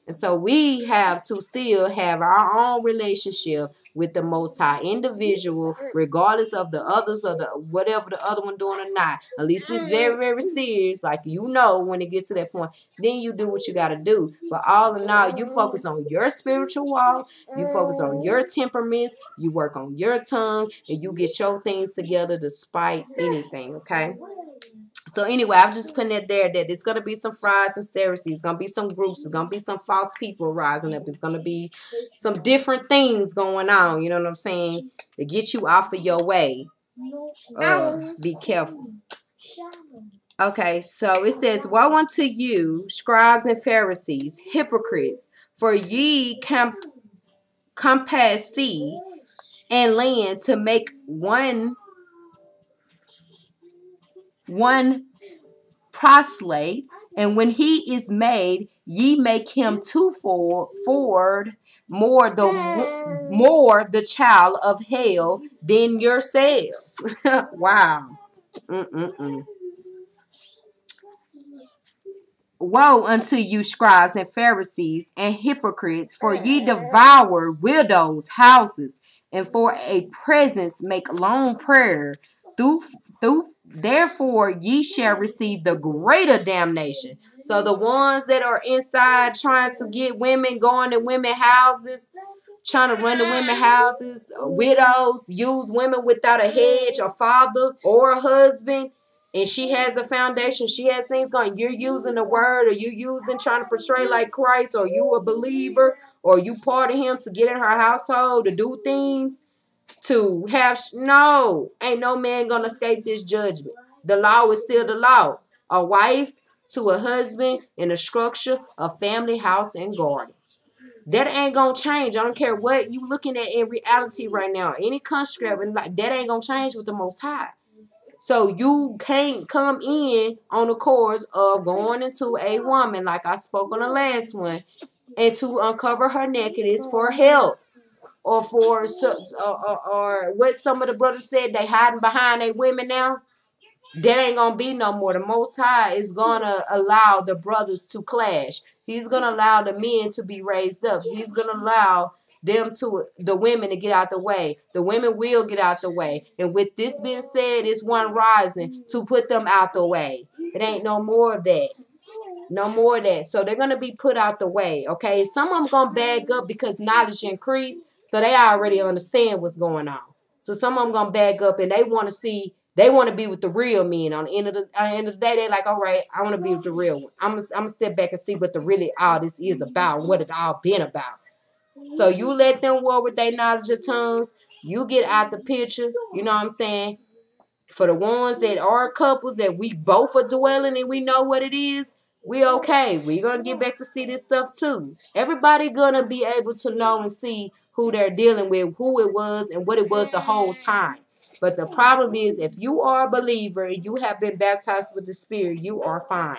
And so we have to still have our own relationship with the Most High individual, regardless of the others or the whatever the other one doing or not. At least it's very, very serious. Like, you know, when it gets to that point, then you do what you got to do. But all in all, you focus on your spiritual walk. You focus on your temperaments. You work on your tongue, and you get your things together despite anything, okay? So anyway, I'm just putting it there that it's going to be some frauds, some Pharisees. It's going to be some groups. It's going to be some false people rising up. It's going to be some different things going on. You know what I'm saying? To get you off of your way. Be careful. Okay, so it says, woe unto you, scribes and Pharisees, hypocrites, for ye compass sea and land to make one proselyte, and when he is made, ye make him twofold more the child of hell than yourselves. Wow. Woe unto you, scribes and Pharisees and hypocrites, for ye devour widows' houses, and for a presence make long prayer. Therefore ye shall receive the greater damnation. So the ones that are inside trying to get women, going to women houses, trying to run the women houses, widows, use women without a hedge, a father or a husband, and she has a foundation, she has things going, you're using the word, or you using trying to portray like Christ, or you a believer, or you part of him to get in her household to do things, to have, no, ain't no man gonna escape this judgment. The law is still the law. A wife to a husband in a structure, a family, house, and garden. That ain't gonna change. I don't care what you looking at in reality right now. Any construct, and like that ain't gonna change with the Most High. So you can't come in on the course of going into a woman, like I spoke on the last one, and to uncover her nakedness for help, or for or what some of the brothers said, they hiding behind their women now. That ain't gonna be no more. The Most High is gonna allow the brothers to clash. He's gonna allow the men to be raised up. He's gonna allow the women to get out the way. The women will get out the way. And with this being said, it's one rising to put them out the way. It ain't no more of that. No more of that. So they're gonna be put out the way. Okay. Some of them gonna bag up because knowledge increased. So they already understand what's going on. So some of them gonna bag up and they want to see. They want to be with the real men. On the end of the day, they're like, all right, I want to be with the real one. I'm gonna step back and see what the really all this is about, what it all been about. So you let them war with their knowledge of tongues. You get out the picture. You know what I'm saying? For the ones that are couples that we both are dwelling and we know what it is, we okay. We gonna get back to see this stuff too. Everybody gonna be able to know and see who they're dealing with, who it was, and what it was the whole time. But the problem is, if you are a believer and you have been baptized with the Spirit, you are fine,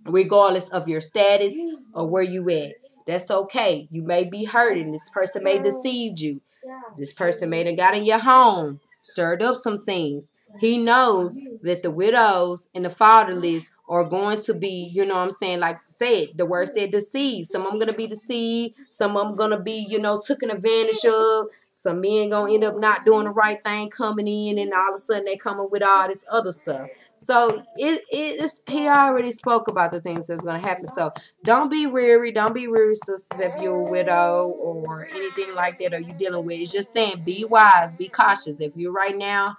regardless of your status or where you at. That's okay. You may be hurting. This person may deceive you. This person may have got in your home, stirred up some things. He knows that the widows and the fatherless are going to be, you know what I'm saying, like I said, the word said deceived. Some of them going to be deceived. Some of them going to be, taken advantage of. Some men going to end up not doing the right thing, coming in, and all of a sudden they coming with all this other stuff. So he already spoke about the things that's going to happen. So don't be weary. Don't be weary, sisters, if you're a widow or anything like that, or you dealing with. It's just saying be wise, be cautious. If you're right now,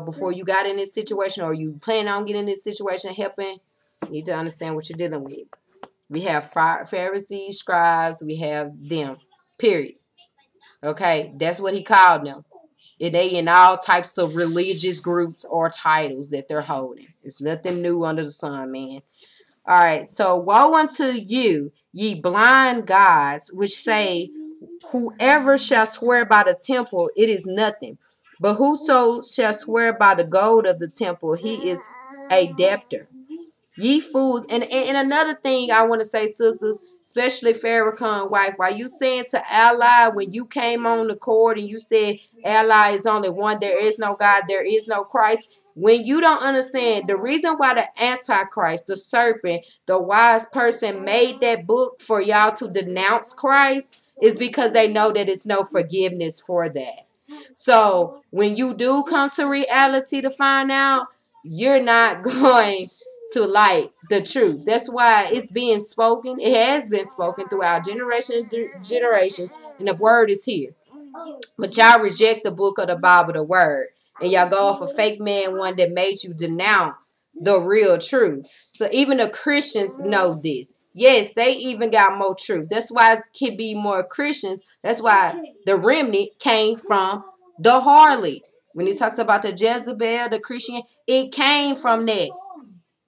before you got in this situation, or you plan on getting in this situation, helping, you need to understand what you're dealing with. We have Pharisees, scribes, we have them, period. Okay, that's what he called them. And they in all types of religious groups or titles that they're holding. It's nothing new under the sun, man. All right, so woe unto you, ye blind guides, which say, whoever shall swear by the temple, it is nothing. But whoso shall swear by the gold of the temple, he is a debtor. Ye fools. And another thing I want to say, sisters, especially Farrakhan's wife, while you saying to Allah, when you came on the court and you said Allah is only one, there is no God, there is no Christ. When you don't understand the reason why the Antichrist, the serpent, the wise person made that book for y'all to denounce Christ is because they know that it's no forgiveness for that. So when you do come to reality to find out, you're not going to like the truth. That's why it's being spoken. It has been spoken throughout generations, and the word is here. But y'all reject the book of the Bible, the word, and y'all go off a fake man, one that made you denounce the real truth. So even the Christians know this. Yes, they even got more truth. That's why it can be more Christians. That's why the remnant came from the harlot. When he talks about the Jezebel, the Christian, it came from that.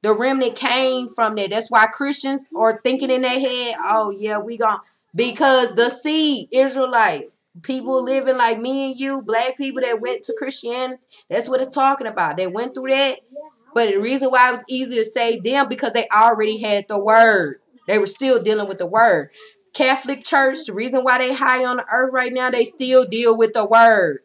The remnant came from there. That's why Christians are thinking in their head, oh, yeah, because the seed, Israelites, people living like me and you, black people that went to Christianity, that's what it's talking about. They went through that. But the reason why it was easy to say them, because they already had the word. They were still dealing with the word. Catholic Church, the reason why they high on the earth right now, they still deal with the word.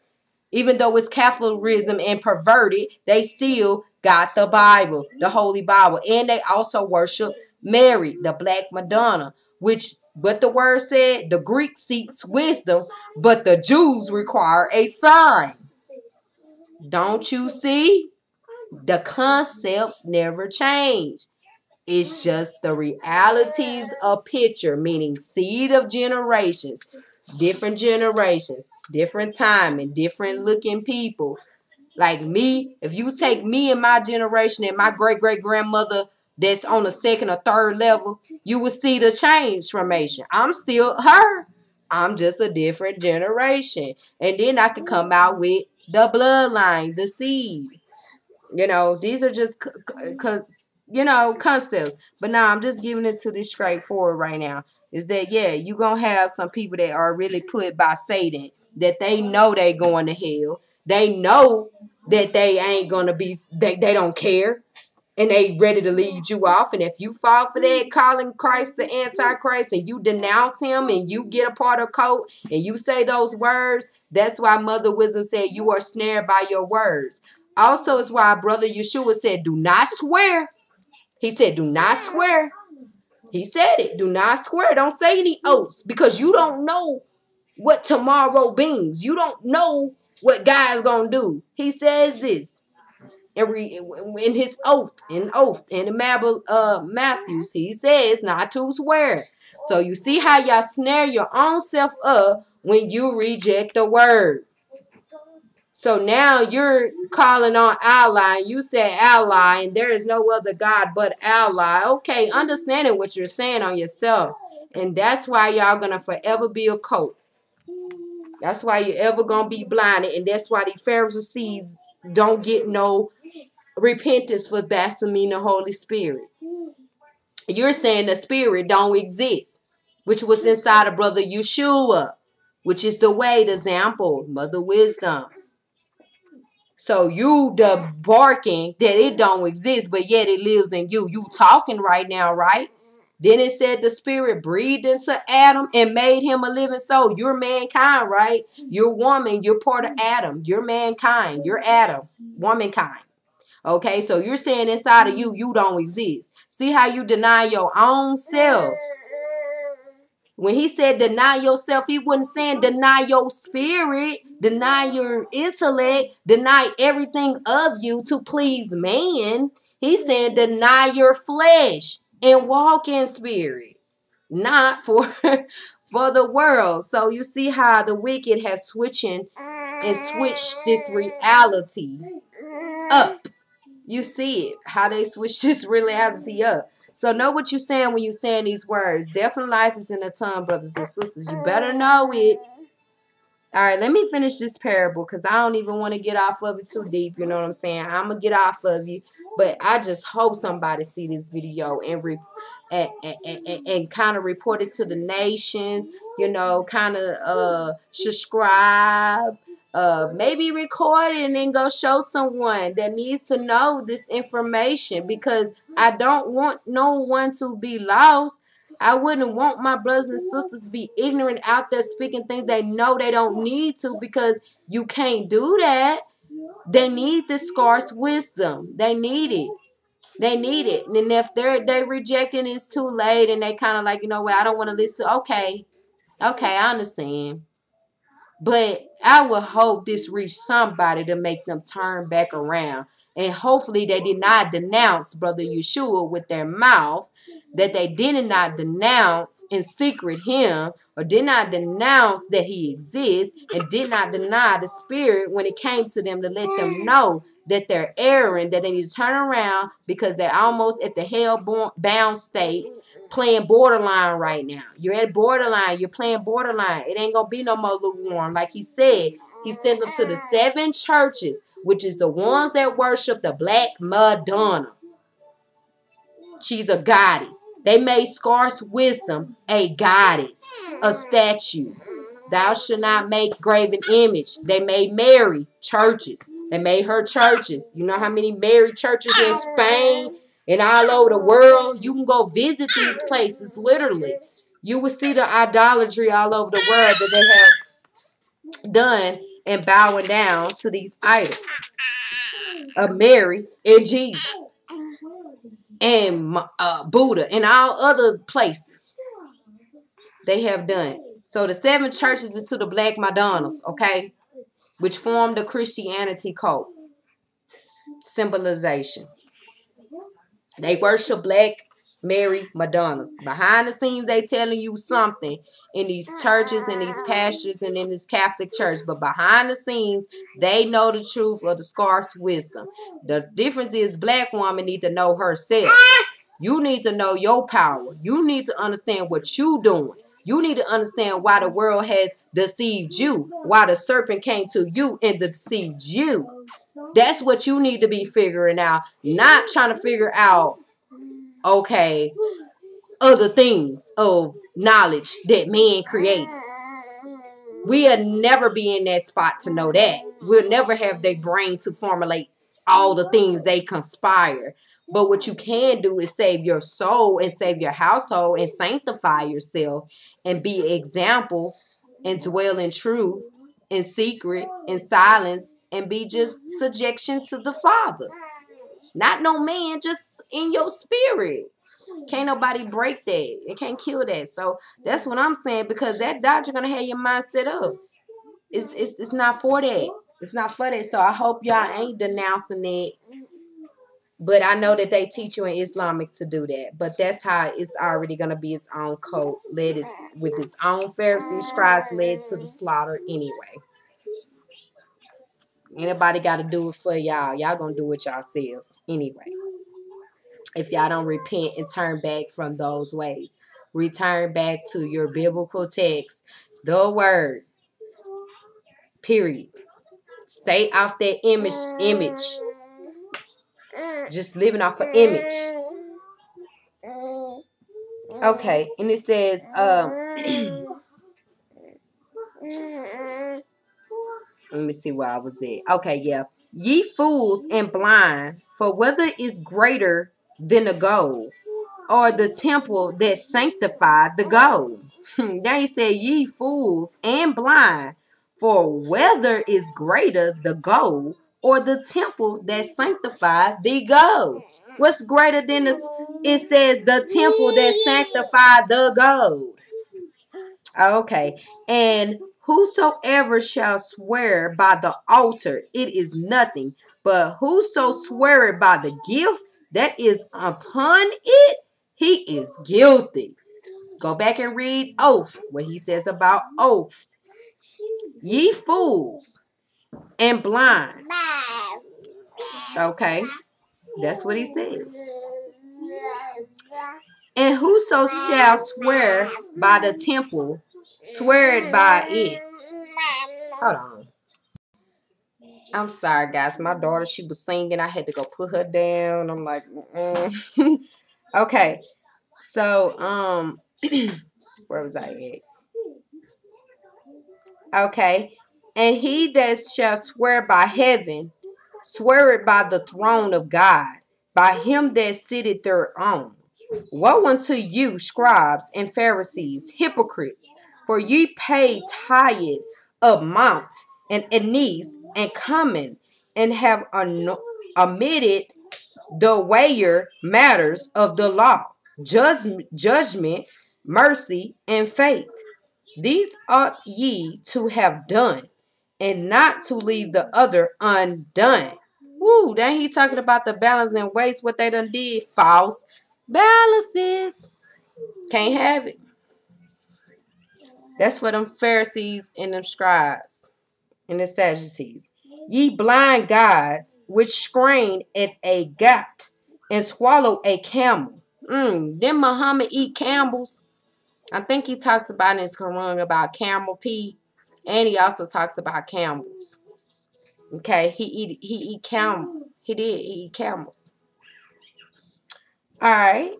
Even though it's Catholicism and perverted, they still got the Bible, the Holy Bible. And they also worship Mary, the Black Madonna, which what the word said, the Greek seeks wisdom, but the Jews require a sign. Don't you see? The concepts never change. It's just the realities of picture, meaning seed of generations, different time, and different looking people. Like me, if you take me and my generation and my great-great-grandmother that's on the second or third level, you will see the transformation. I'm still her. I'm just a different generation. And then I can come out with the bloodline, the seed. You know, these are just, concepts. But now I'm just giving it to this straightforward right now. Is that, yeah, you're going to have some people that are really put by Satan, that they know they going to hell. They know that they ain't going to be, they don't care. And they ready to lead you off. And if you fall for that, calling Christ the Antichrist, and you denounce him, and you get a part of cult, and you say those words, that's why Mother Wisdom said you are snared by your words. Also, is why Brother Yeshua said, do not swear. He said, do not swear. He said it. Do not swear. Don't say any oaths, because you don't know what tomorrow brings. You don't know what God's going to do. He says this in his oath, in the Matthews. He says not to swear. So you see how y'all snare your own self up when you reject the word. So now you're calling on Allah, and you said Allah, and there is no other God but Allah. Okay, understanding what you're saying on yourself. And that's why y'all going to forever be a cult. That's why you're ever going to be blinded. And that's why the Pharisees don't get no repentance for blaspheming the Holy Spirit. You're saying the Spirit don't exist, which was inside of Brother Yeshua, which is the way, the example, Mother Wisdom. So you the barking that it don't exist, but yet it lives in you. You talking right now, right? Then it said the Spirit breathed into Adam and made him a living soul. You're mankind, right? You're woman. You're part of Adam. You're mankind. You're Adam, womankind. Okay, so you're saying inside of you, you don't exist. See how you deny your own self. When he said deny yourself, he wasn't saying deny your spirit, deny your intellect, deny everything of you to please man. He's saying deny your flesh and walk in spirit, not for the world. So you see how the wicked have switched this reality up. You see it, how they switch this reality up. So know what you're saying when you're saying these words. Death and life is in the tongue, brothers and sisters. You better know it. All right, let me finish this parable because I don't even want to get off of it too deep. You know what I'm saying? I'm going to get off of you. But I just hope somebody see this video and kind of report it to the nations. You know, kind of subscribe. Maybe record it and then go show someone that needs to know this information, because I don't want no one to be lost. I wouldn't want my brothers and sisters to be ignorant out there speaking things they know they don't need to, because you can't do that. They need this scarce wisdom. They need it. They need it. And if they rejecting, it's too late, and they kind of like, you know what, I don't want to listen. Okay, I understand. But I would hope this reached somebody to make them turn back around. And hopefully they did not denounce Brother Yeshua with their mouth, that they did not denounce in secret him, or did not denounce that he exists, and did not deny the Spirit when it came to them to let them know that they're erring, that they need to turn around, because they're almost at the hell-bound state, playing borderline right now. You're at borderline. You're playing borderline. It ain't going to be no more lukewarm. Like he said, he sent them to the 7 churches, which is the ones that worship the Black Madonna. She's a goddess. They made scarce wisdom a goddess, a statue. Thou shalt not make graven image. They made Mary churches. They made her churches. You know how many Mary churches in Spain and all over the world? You can go visit these places, literally. You will see the idolatry all over the world that they have done and bowing down to these idols. of Mary and Jesus and Buddha and all other places they have done. So the 7 churches is to the Black Madonnas, okay, which form the Christianity cult symbolization. They worship Black Mary Madonnas. Behind the scenes, they telling you something in these churches and these pastors and in this Catholic church. But behind the scenes, they know the truth of the scarce wisdom. The difference is Black woman need to know herself. You need to know your power. You need to understand what you doing. You need to understand why the world has deceived you. Why the serpent came to you and deceived you. That's what you need to be figuring out. Not trying to figure out, okay, other things of knowledge that man created. We'll never be in that spot to know that. We'll never have their brain to formulate all the things they conspire. But what you can do is save your soul and save your household and sanctify yourself and be example and dwell in truth, in secret, in silence, and be just subjection to the Father. Not no man, just in your spirit. Can't nobody break that. It can't kill that. So that's what I'm saying, because that doctrine gonna have your mind set up. It's not for that. It's not for that. So I hope y'all ain't denouncing it. But I know that they teach you in Islamic to do that. But that's how it's already going to be its own code. Led with its own Pharisees, scribes led to the slaughter anyway. Anybody got to do it for y'all. Y'all going to do it yourselves anyway. If y'all don't repent and turn back from those ways. Return back to your biblical text. The word. Period. Stay off that image. Just living off an image. Okay, and it says, let me see where I was at. Okay, yeah. Ye fools and blind, for whether is greater than the gold, or the temple that sanctified the gold. Then he said, ye fools and blind, for whether is greater the gold, or the temple that sanctified the gold. What's greater than this? It says the temple that sanctified the gold. Okay. And whosoever shall swear by the altar, it is nothing. But whoso sweareth by the gift that is upon it, he is guilty. Go back and read oath, what he says about oath. Ye fools and blind. Okay. That's what he says. And whoso shall swear by the temple, swear it by it. Hold on. I'm sorry, guys. My daughter, she was singing. I had to go put her down. I'm like, okay. So, where was I at? Okay. And he that shall swear by heaven, swear it by the throne of God, by him that sitteth thereon. Woe unto you, scribes and Pharisees, hypocrites, for ye pay tithe of mount and anise and cumin, and have omitted the weightier matters of the law, judgment, mercy, and faith. These ought ye to have done, and not to leave the other undone. Woo, then he talking about the balance and weights, what they done did. False balances. Can't have it. That's for them Pharisees and them scribes and the Sadducees. Ye blind guides, which screen at a gap and swallow a camel. Then Muhammad eat camels. I think he talks about in his Quran about camel pee. And he also talks about camels. Okay, he eat camel. He eat camels. All right.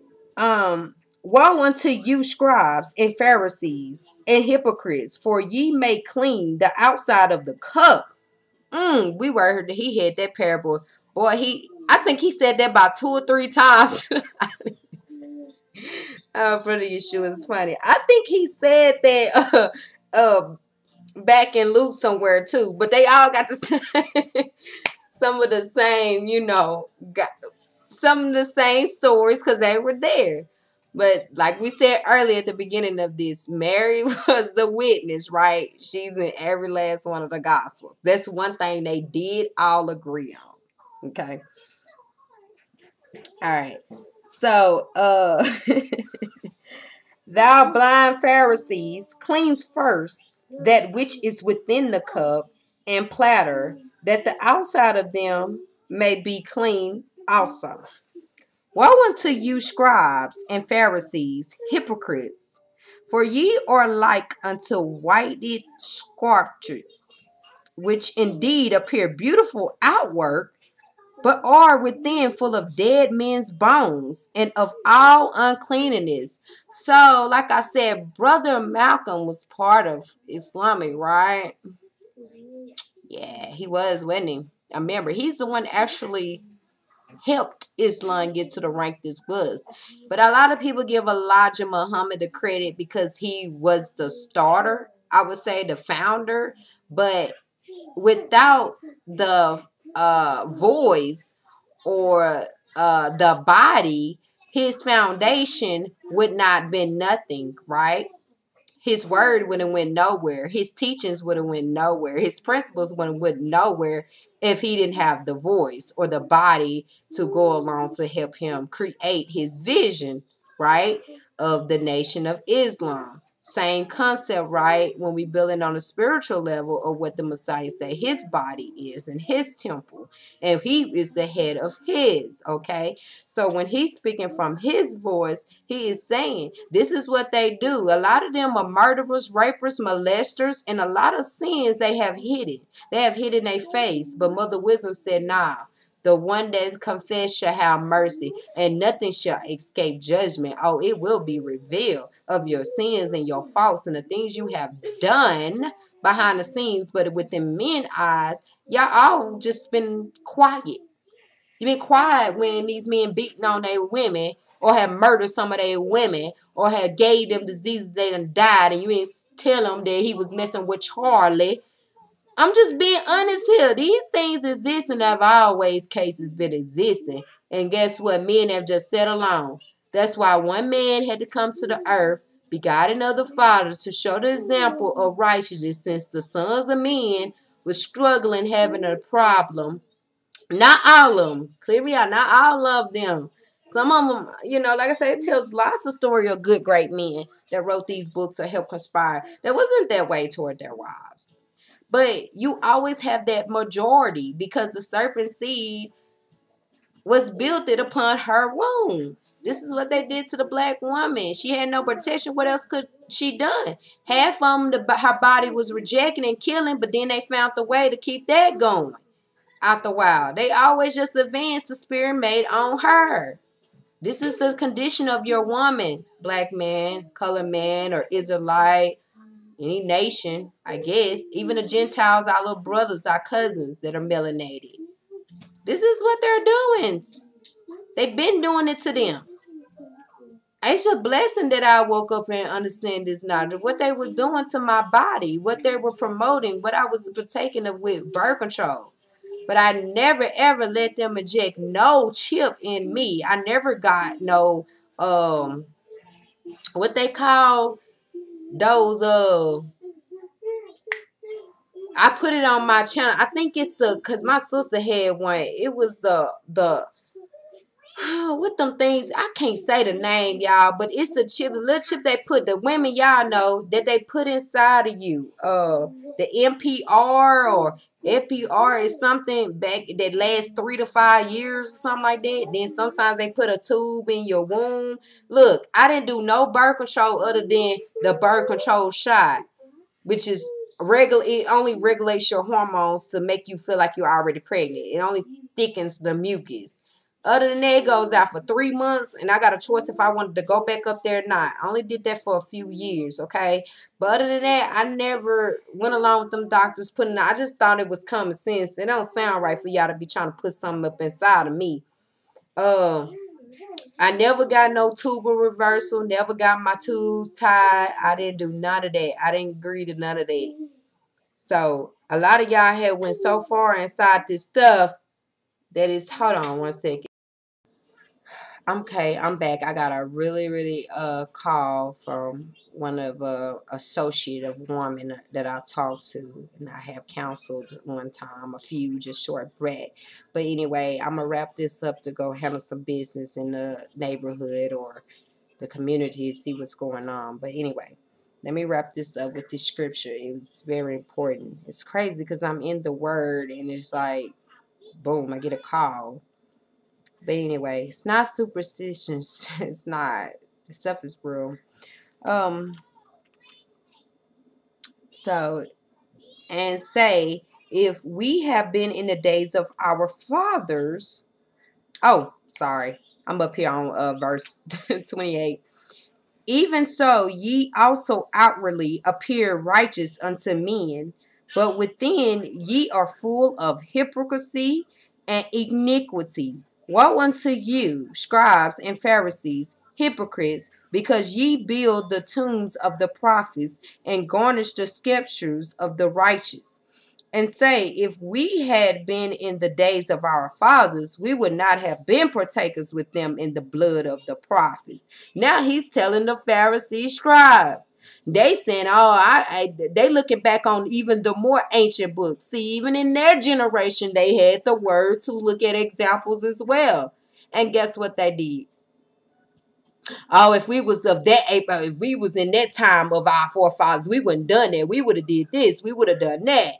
Woe unto you, scribes and Pharisees and hypocrites, for ye may clean the outside of the cup. We heard that he had that parable. Boy, I think he said that about 2 or 3 times. Brother Yeshua is funny. I think he said that back in Luke somewhere too, but they all got the some of the same, you know, got some of the same stories because they were there. But like we said earlier at the beginning of this, Mary was the witness, right? She's in every last one of the Gospels. That's one thing they did all agree on. Okay. All right. So, thou blind Pharisees, cleanse first that which is within the cup and platter, that the outside of them may be clean also. Woe unto you, scribes and Pharisees, hypocrites! For ye are like unto whited sculptures, which indeed appear beautiful outward, but are within full of dead men's bones and of all uncleanness. So, like I said, Brother Malcolm was part of Islamic, right? Yeah, he was, wasn't he? I remember he's the one actually helped Islam get to the rank this was. But a lot of people give Elijah Muhammad the credit because he was the starter, I would say the founder. But without the voice or the body, his foundation would not been nothing, right? His word would have went nowhere. His teachings would have went nowhere. His principles would have went nowhere if he didn't have the voice or the body to go along to help him create his vision, right, of the Nation of Islam. Same concept, right, when we building on a spiritual level of what the Messiah said his body is and his temple. And he is the head of his, okay? So when he's speaking from his voice, he is saying, this is what they do. A lot of them are murderers, rapists, molesters, and a lot of sins they have hidden. They have hidden their face. But Mother Wisdom said, nah. The one that confess shall have mercy, and nothing shall escape judgment. Oh, it will be revealed of your sins and your faults and the things you have done behind the scenes. But within men's eyes, y'all all just been quiet. You've been quiet when these men beating on their women or have murdered some of their women or have gave them diseases they done died, and you ain't tell them that he was messing with Charlie. I'm just being honest here. These things exist and have always cases been existing. And guess what? Men have just sat alone. That's why one man had to come to the earth, begotten of the Father, to show the example of righteousness, since the sons of men were struggling, having a problem. Not all of them. Clear me out. Not all of them. Some of them, you know, like I said, it tells lots of story of good, great men that wrote these books or helped conspire. That wasn't that way toward their wives. But you always have that majority because the serpent seed was built upon her womb. This is what they did to the black woman. She had no protection. What else could she done? Half of them, her body was rejecting and killing, but then they found the way to keep that going after a while. They always just advanced the spirit made on her. This is the condition of your woman, black man, colored man, or Israelite. Any nation, I guess, even the Gentiles, our little brothers, our cousins that are melanated. This is what they're doing. They've been doing it to them. It's a blessing that I woke up and understand this knowledge. What they was doing to my body, what they were promoting, what I was partaking of with birth control. But I never ever let them inject no chip in me. I never got no what they call those I put it on my channel. I think it's cause my sister had one. It was the what them things, I can't say the name, y'all, but it's the chip, the little chip they put, the women, y'all know, that they put inside of you. The NPR or FPR is something back that lasts 3 to 5 years or something like that. Then sometimes they put a tube in your womb. Look, I didn't do no birth control other than the birth control shot, which is it only regulates your hormones to make you feel like you're already pregnant. It only thickens the mucus. Other than that, it goes out for 3 months, and I got a choice if I wanted to go back up there or not. I only did that for a few years, okay? But other than that, I never went along with them doctors putting I just thought it was common sense. It don't sound right for y'all to be trying to put something up inside of me. I never got no tubal reversal, never got my tubes tied. I didn't do none of that. I didn't agree to none of that. So a lot of y'all had went so far inside this stuff That is, hold on one second. Okay, I'm back. I got a really call from one of associate of woman that I talked to, and I have counseled one time, a few just short break. But anyway, I'm gonna wrap this up to go handle some business in the neighborhood or the community, see what's going on. But anyway, let me wrap this up with this scripture. It was very important. It's crazy because I'm in the word and it's like, boom, I get a call. But anyway, it's not superstitions. It's not. The stuff is real. Um, so, and say, if we have been in the days of our fathers. Oh, sorry. I'm up here on verse 28. Even so, ye also outwardly appear righteous unto men, but within ye are full of hypocrisy and iniquity. Woe unto you, scribes and Pharisees, hypocrites, because ye build the tombs of the prophets and garnish the scriptures of the righteous. And say, if we had been in the days of our fathers, we would not have been partakers with them in the blood of the prophets. Now he's telling the Pharisees, scribes. They saying, oh, they looking back on even the more ancient books. See, even in their generation, they had the word to look at examples as well. And guess what they did? Oh, if we was of that age, if we was in that time of our forefathers, we wouldn't done that. We would have did this. We would have done that.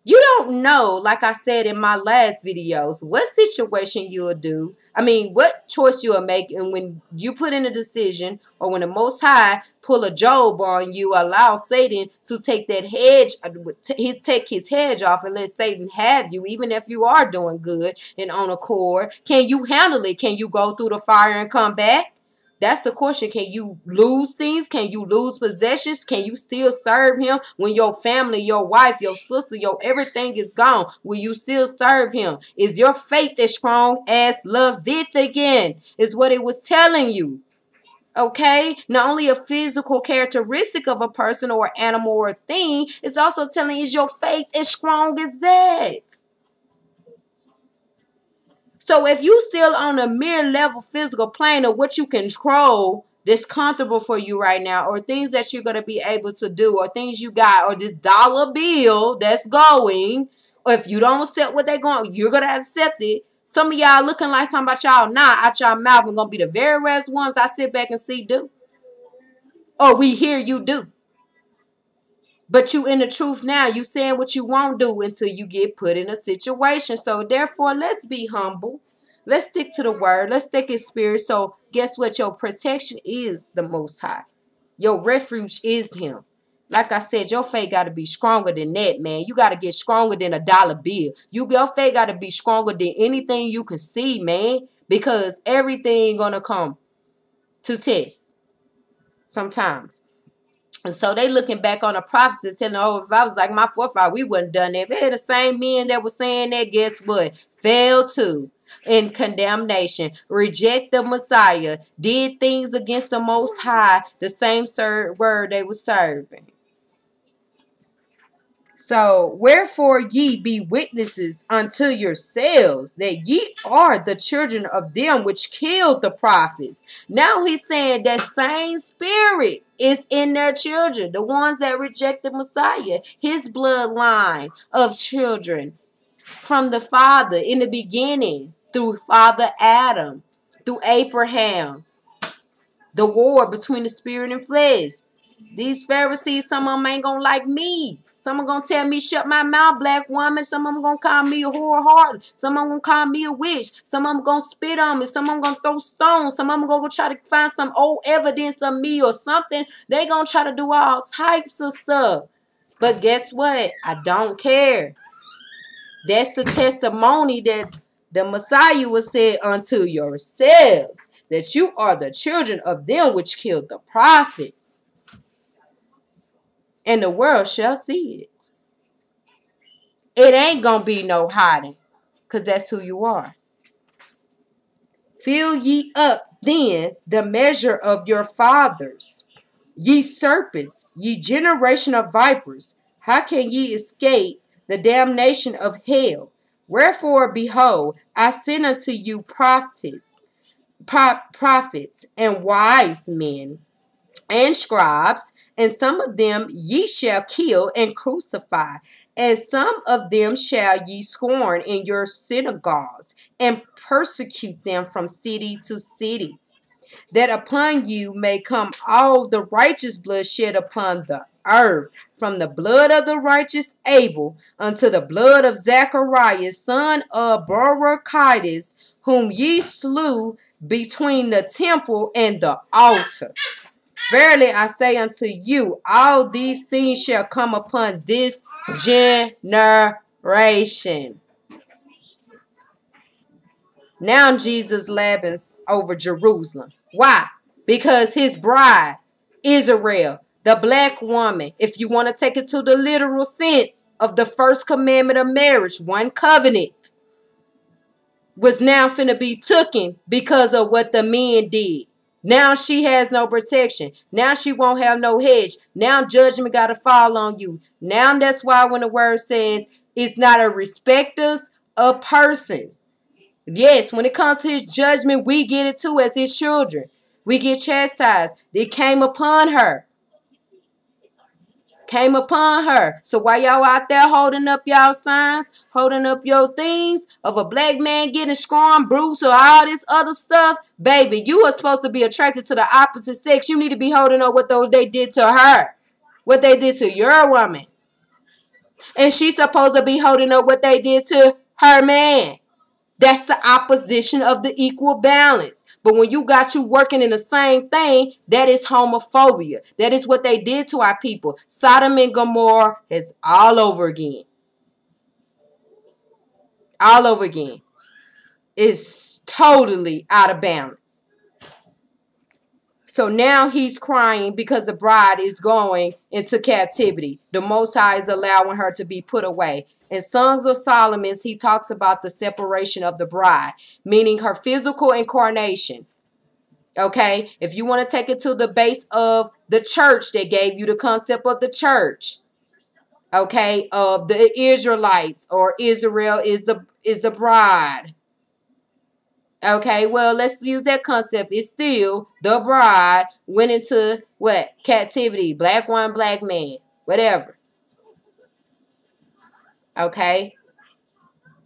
You don't know, like I said in my last videos, what situation you'll do. I mean, what choice you'll make. And when you put in a decision, or when the Most High pull a Job on you, allow Satan to take that hedge, take his hedge off and let Satan have you, even if you are doing good and on accord. Can you handle it? Can you go through the fire and come back? That's the question. Can you lose things? Can you lose possessions? Can you still serve him when your family, your wife, your sister, your everything is gone? Will you still serve him? Is your faith as strong as love did again? Is what it was telling you. Okay? Not only a physical characteristic of a person or animal or thing, it's also telling you, is your faith as strong as that? So if you still on a mere level physical plane of what you control that's comfortable for you right now, or things that you're going to be able to do, or things you got, or this dollar bill that's going, or if you don't accept what they're going, you're going to accept it. Some of y'all looking like talking about y'all not out y'all mouth and going to be the very rest ones I sit back and see do. Or we hear you do. But you in the truth now. You saying what you won't do until you get put in a situation. So therefore, let's be humble. Let's stick to the word. Let's stick in spirit. So guess what? Your protection is the Most High. Your refuge is him. Like I said, your faith got to be stronger than that, man. You got to get stronger than a dollar bill. Your faith got to be stronger than anything you can see, man. Because everything going to come to test sometimes. And so they looking back on the prophecy telling, oh, if I was like my forefather, we wouldn't done that. But the same men that were saying that, guess what? Fell to in condemnation. Reject the Messiah. Did things against the Most High. The same word they were serving. So, wherefore ye be witnesses unto yourselves that ye are the children of them which killed the prophets. Now he's saying that same spirit is in their children, the ones that reject the Messiah, his bloodline of children from the Father in the beginning, through Father Adam, through Abraham, the war between the spirit and flesh. These Pharisees, some of them ain't gonna like me. Some are going to tell me, shut my mouth, black woman. Some of them going to call me a whore harlot. Some of them going to call me a witch. Some of them going to spit on me. Some of them going to throw stones. Some of them going to try to find some old evidence of me or something. They going to try to do all types of stuff. But guess what? I don't care. That's the testimony that the Messiah was said unto yourselves, that you are the children of them which killed the prophets. And the world shall see it. It ain't going to be no hiding, because that's who you are. Fill ye up then the measure of your fathers, ye serpents, ye generation of vipers. How can ye escape the damnation of hell? Wherefore, behold, I send unto you prophets and wise men and scribes, and some of them ye shall kill and crucify, and some of them shall ye scorn in your synagogues, and persecute them from city to city, that upon you may come all the righteous blood shed upon the earth, from the blood of the righteous Abel unto the blood of Zacharias, son of Barachitis, whom ye slew between the temple and the altar. Verily I say unto you, all these things shall come upon this generation. Now Jesus laments over Jerusalem. Why? Because his bride, Israel, the black woman, if you want to take it to the literal sense of the first commandment of marriage, one covenant, was now finna be taken because of what the men did. Now she has no protection. Now she won't have no hedge. Now judgment got to fall on you. Now that's why when the word says it's not a respecters of persons. Yes, when it comes to his judgment, we get it too as his children. We get chastised. It came upon her. Came upon her. So while y'all out there holding up y'all signs, holding up your things of a black man getting scorned, bruised, or all this other stuff, baby, you are supposed to be attracted to the opposite sex. You need to be holding up what they did to her, what they did to your woman. And she's supposed to be holding up what they did to her man. That's the opposition of the equal balance. But when you got you working in the same thing, that is homophobia. That is what they did to our people. Sodom and Gomorrah is all over again. All over again. It's totally out of balance. So now he's crying because the bride is going into captivity. The Most High is allowing her to be put away. In Songs of Solomon, he talks about the separation of the bride, meaning her physical incarnation. Okay, if you want to take it to the base of the church, they gave you the concept of the church. Okay, of the Israelites, or Israel is the bride. Okay, well, let's use that concept. It's still the bride went into what? Captivity. Black woman, black man, whatever. Okay.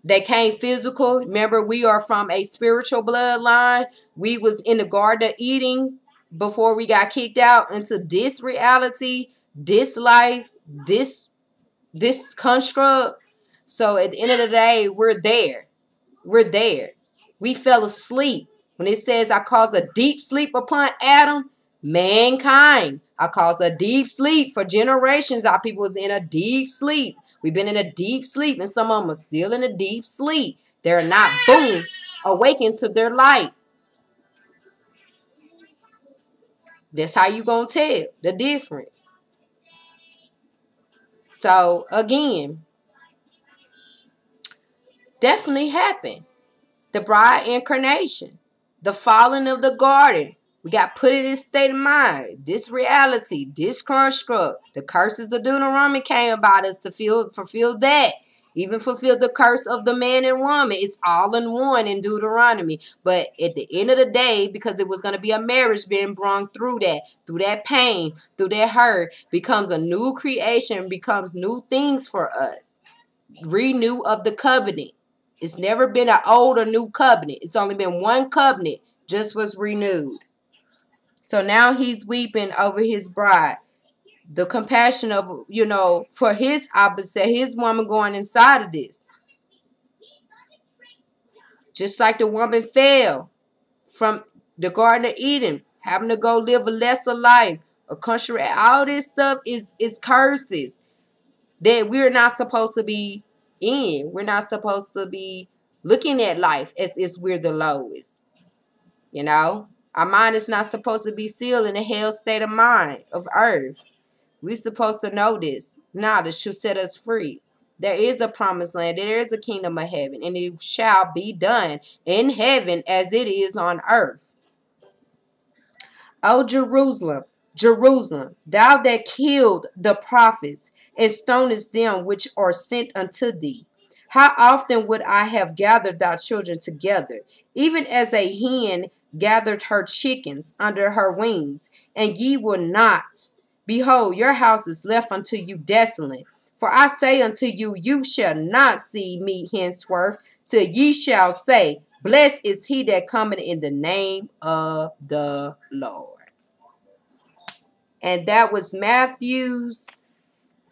They came physical. Remember, we are from a spiritual bloodline. We was in the Garden of Eden before we got kicked out into this reality, this life, this construct. So at the end of the day, we're there. We're there. We fell asleep. When it says, I caused a deep sleep upon Adam, mankind. I caused a deep sleep for generations. Our people was in a deep sleep. We've been in a deep sleep, and some of them are still in a deep sleep. They're not, boom, awakened to their light. That's how you gonna tell the difference. So, again, definitely happened. The bride incarnation, the falling of the garden. We got put in this state of mind, this reality, this construct. The curses of Deuteronomy came about us to fulfill that. Even fulfill the curse of the man and woman. It's all in one in Deuteronomy. But at the end of the day, because it was going to be a marriage being brought through that pain, through that hurt, becomes a new creation, becomes new things for us. Renew of the covenant. It's never been an old or new covenant. It's only been one covenant, just was renewed. So now he's weeping over his bride. The compassion of, for his opposite, his woman going inside of this. Just like the woman fell from the Garden of Eden, having to go live a lesser life, a country, all this stuff is curses that we're not supposed to be in. We're not supposed to be looking at life as if we're the lowest. Our mind is not supposed to be sealed in the hell state of mind of earth. We're supposed to know this. Now this should set us free. There is a promised land. There is a kingdom of heaven. And it shall be done in heaven as it is on earth. O Jerusalem, Jerusalem, thou that killed the prophets and stonest them which are sent unto thee. How often would I have gathered thy children together, even as a hen gathered her chickens under her wings, and ye will not. Behold, your house is left unto you desolate. For I say unto you, you shall not see me henceforth, till ye shall say, blessed is he that cometh in the name of the Lord. And that was Matthew's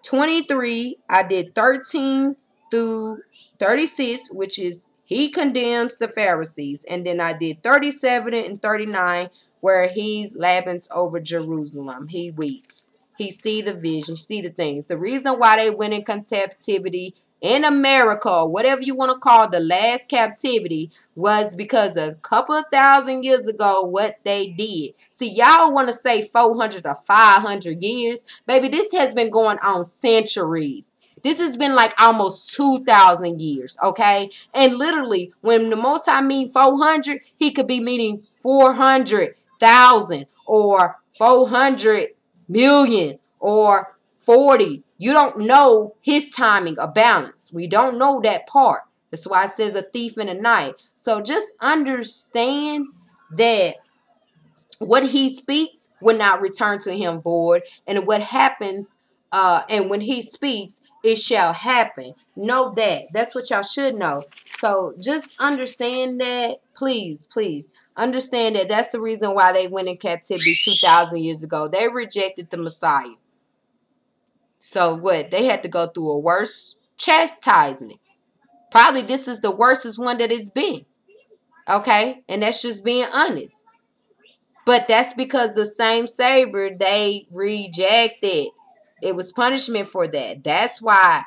23. I did 13 through 36, which is he condemns the Pharisees. And then I did 37 and 39, where he laments over Jerusalem. He weeps. He see the vision, see the things. The reason why they went in captivity in America, or whatever you want to call the last captivity, was because a couple of thousand years ago, what they did. See, y'all want to say 400 or 500 years. Baby, this has been going on centuries. This has been like almost 2,000 years, okay? And literally, when the Most High mean 400, he could be meaning 400,000 or 400 million or 40. You don't know his timing or balance. We don't know that part. That's why it says a thief in the night. So just understand that what he speaks will not return to him void. And what happens, and when he speaks, it shall happen. Know that. That's what y'all should know. So just understand that. Please, please. Understand that that's the reason why they went in captivity 2,000 years ago. They rejected the Messiah. So what? They had to go through a worse chastisement. Probably this is the worstest one that it's been. Okay? And that's just being honest. But that's because the same Savior they rejected. It was punishment for that. That's why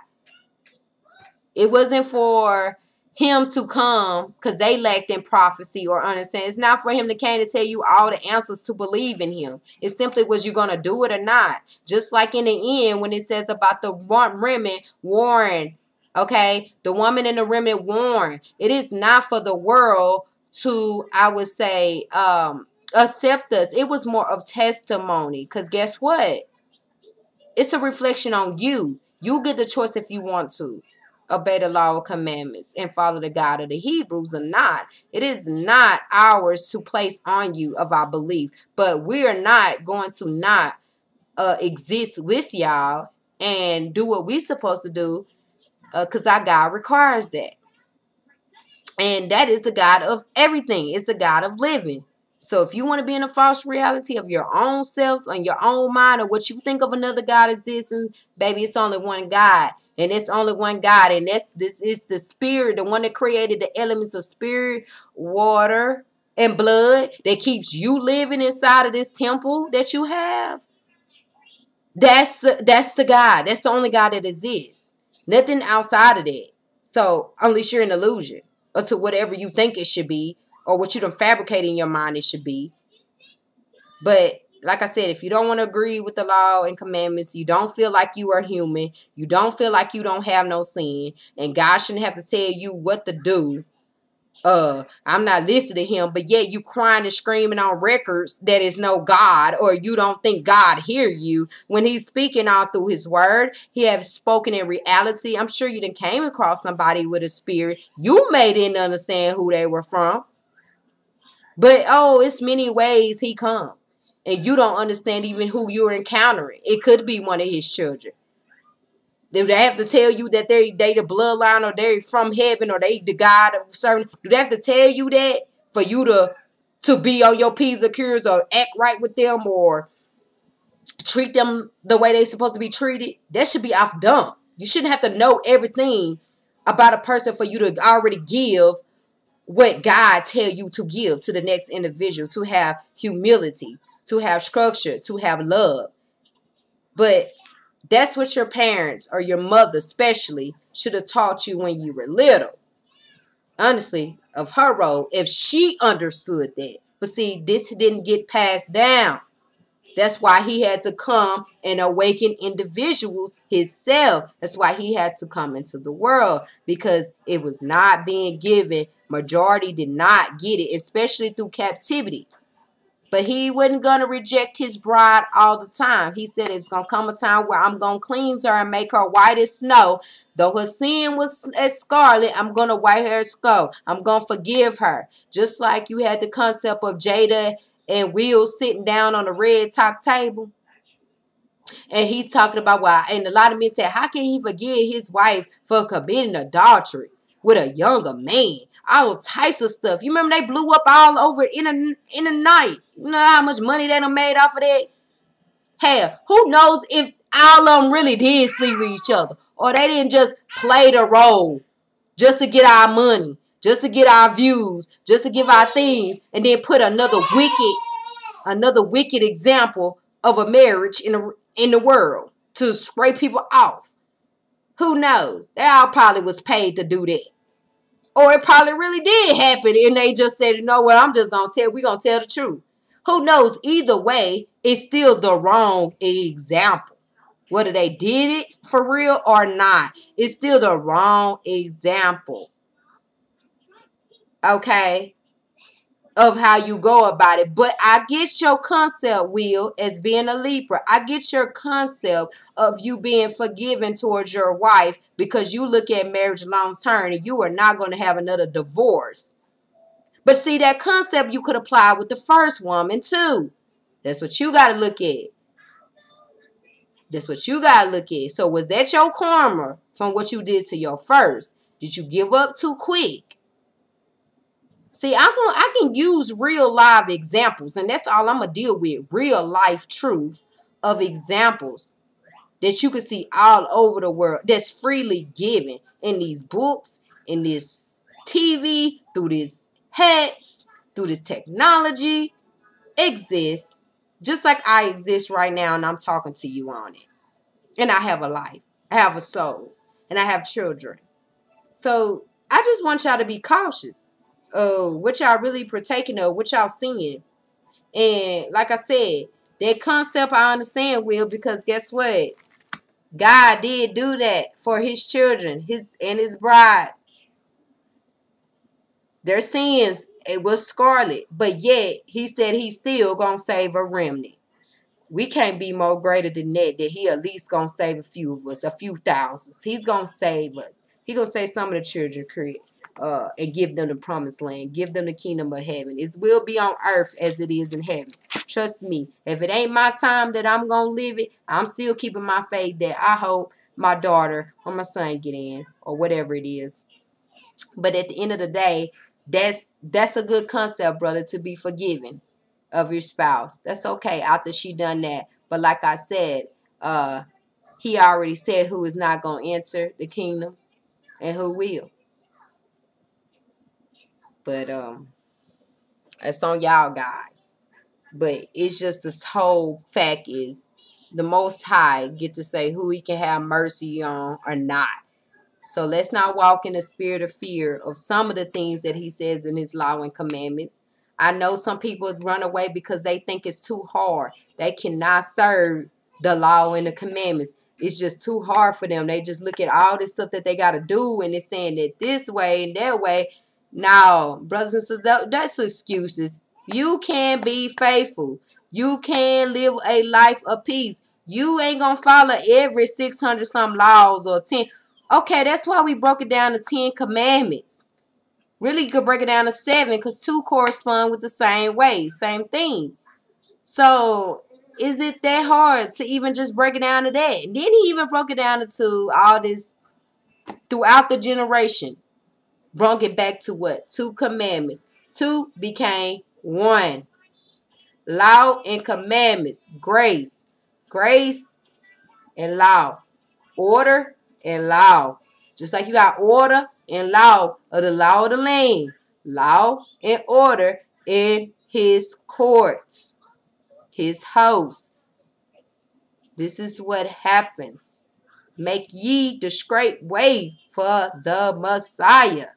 it wasn't for him to come because they lacked in prophecy or understanding. It's not for him to come to tell you all the answers to believe in him. It simply was you going to do it or not. Just like in the end when it says about the remnant warring. Okay, the woman in the remnant warned. It is not for the world to, I would say, accept us. It was more of testimony. Because guess what? It's a reflection on you. You get the choice if you want to obey the law of commandments and follow the God of the Hebrews or not. It is not ours to place on you of our belief. But we are not going to not exist with y'all and do what we're supposed to do because our God requires that. And that is the God of everything. It's the God of living. So if you want to be in a false reality of your own self and your own mind or what you think of another God as this, and baby, it's only one God. And it's only one God. And this is the spirit, the one that created the elements of spirit, water, and blood that keeps you living inside of this temple that you have. That's the God. That's the only God that exists. Nothing outside of that. So unless you're an illusion or to whatever you think it should be or what you done fabricate in your mind it should be. But like I said, if you don't want to agree with the law and commandments, you don't feel like you are human, you don't feel like you don't have no sin, and God shouldn't have to tell you what to do. I'm not listening to him, but yet you crying and screaming on records that is no God, or you don't think God hear you when he's speaking all through his word. He has spoken in reality. I'm sure you done came across somebody with a spirit. You may didn't understand who they were from. But, it's many ways he come. And you don't understand even who you're encountering. It could be one of his children. Do they have to tell you that they the bloodline or they're from heaven or they the God of certain? Do they have to tell you that for you to be on your P's or Q's or act right with them or treat them the way they're supposed to be treated? That should be off dumb. You shouldn't have to know everything about a person for you to already give what God tell you to give to the next individual, to have humility, to have structure, to have love. But that's what your parents or your mother especially should have taught you when you were little. Honestly, of her role, if she understood that. But see, this didn't get passed down. That's why he had to come and awaken individuals himself. That's why he had to come into the world, because it was not being given. Majority did not get it, especially through captivity. But he wasn't going to reject his bride all the time. He said it's going to come a time where I'm going to cleanse her and make her white as snow. Though her sin was as scarlet, I'm going to white her as snow. I'm going to forgive her. Just like you had the concept of Jada and Will sitting down on the red top table. And he's talking about why. And a lot of men said, how can he forgive his wife for committing adultery with a younger man? All types of stuff. You remember they blew up all over in the night. You know how much money they done made off of that? Hell, who knows if all of them really did sleep with each other. Or they didn't just play the role just to get our money. Just to get our views. Just to give our things. And then put another wicked example of a marriage in the world to scrape people off. Who knows? They all probably was paid to do that. Or it probably really did happen and they just said, you know what, we're going to tell the truth. Who knows? Either way, it's still the wrong example. Whether they did it for real or not, it's still the wrong example. Okay? Of how you go about it. But I get your concept, Will, as being a Libra. I get your concept of you being forgiving towards your wife because you look at marriage long term and you are not going to have another divorce. But see, that concept you could apply with the first woman too. That's what you got to look at. That's what you got to look at. So was that your karma from what you did to your first? Did you give up too quick? See, I can use real live examples, and that's all I'm going to deal with. Real life truth of examples that you can see all over the world that's freely given in these books, in this TV, through this hats, through this technology. Exists just like I exist right now, and I'm talking to you on it. And I have a life. I have a soul. And I have children. So I just want y'all to be cautious. What y'all really partaking of, what y'all seeing. And like I said, that concept I understand, Will, because guess what? God did do that for his children, his bride. Their sins, it was scarlet, but yet he said he's still gonna save a remnant. We can't be more greater than that he at least gonna save a few of us, a few thousands. He's gonna save us. He gonna save some of the children and give them the promised land. Give them the kingdom of heaven. It will be on earth as it is in heaven. Trust me. If it ain't my time that I'm going to live it, I'm still keeping my faith that I hope my daughter or my son get in or whatever it is. But at the end of the day, that's a good concept, brother, to be forgiven of your spouse. That's okay after she done that. But like I said, he already said who is not going to enter the kingdom and who will. But it's on y'all guys. But it's just this whole fact is the Most High get to say who he can have mercy on or not. So let's not walk in the spirit of fear of some of the things that he says in his law and commandments. I know some people run away because they think it's too hard. They cannot serve the law and the commandments. It's just too hard for them. They just look at all this stuff that they got to do and it's saying that this way and that way. Now, brothers and sisters, that's excuses. You can be faithful. You can live a life of peace. You ain't going to follow every 600 some laws or 10. Okay, that's why we broke it down to 10 commandments. Really, you could break it down to 7 because 2 correspond with the same way, same thing. So, is it that hard to even just break it down to that? And then he even broke it down to all this throughout the generation. Brought it back to what? 2 commandments. 2 became 1. Law and commandments. Grace. Grace and law. Order and law. Just like you got order and law of the law of the land. Law and order in his courts. His house. This is what happens. Make ye the straight way for the Messiah.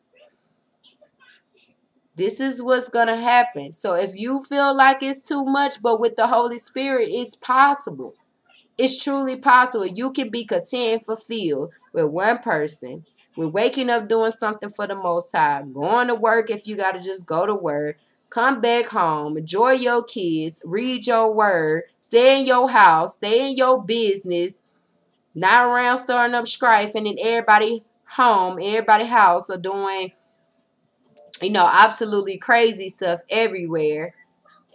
This is what's going to happen. So if you feel like it's too much, but with the Holy Spirit, it's possible. It's truly possible. You can be content and fulfilled with one person. With waking up doing something for the Most High. Going to work if you got to just go to work. Come back home, enjoy your kids, read your word, stay in your house, stay in your business, not around starting up strife and then everybody home, everybody house are doing, absolutely crazy stuff everywhere.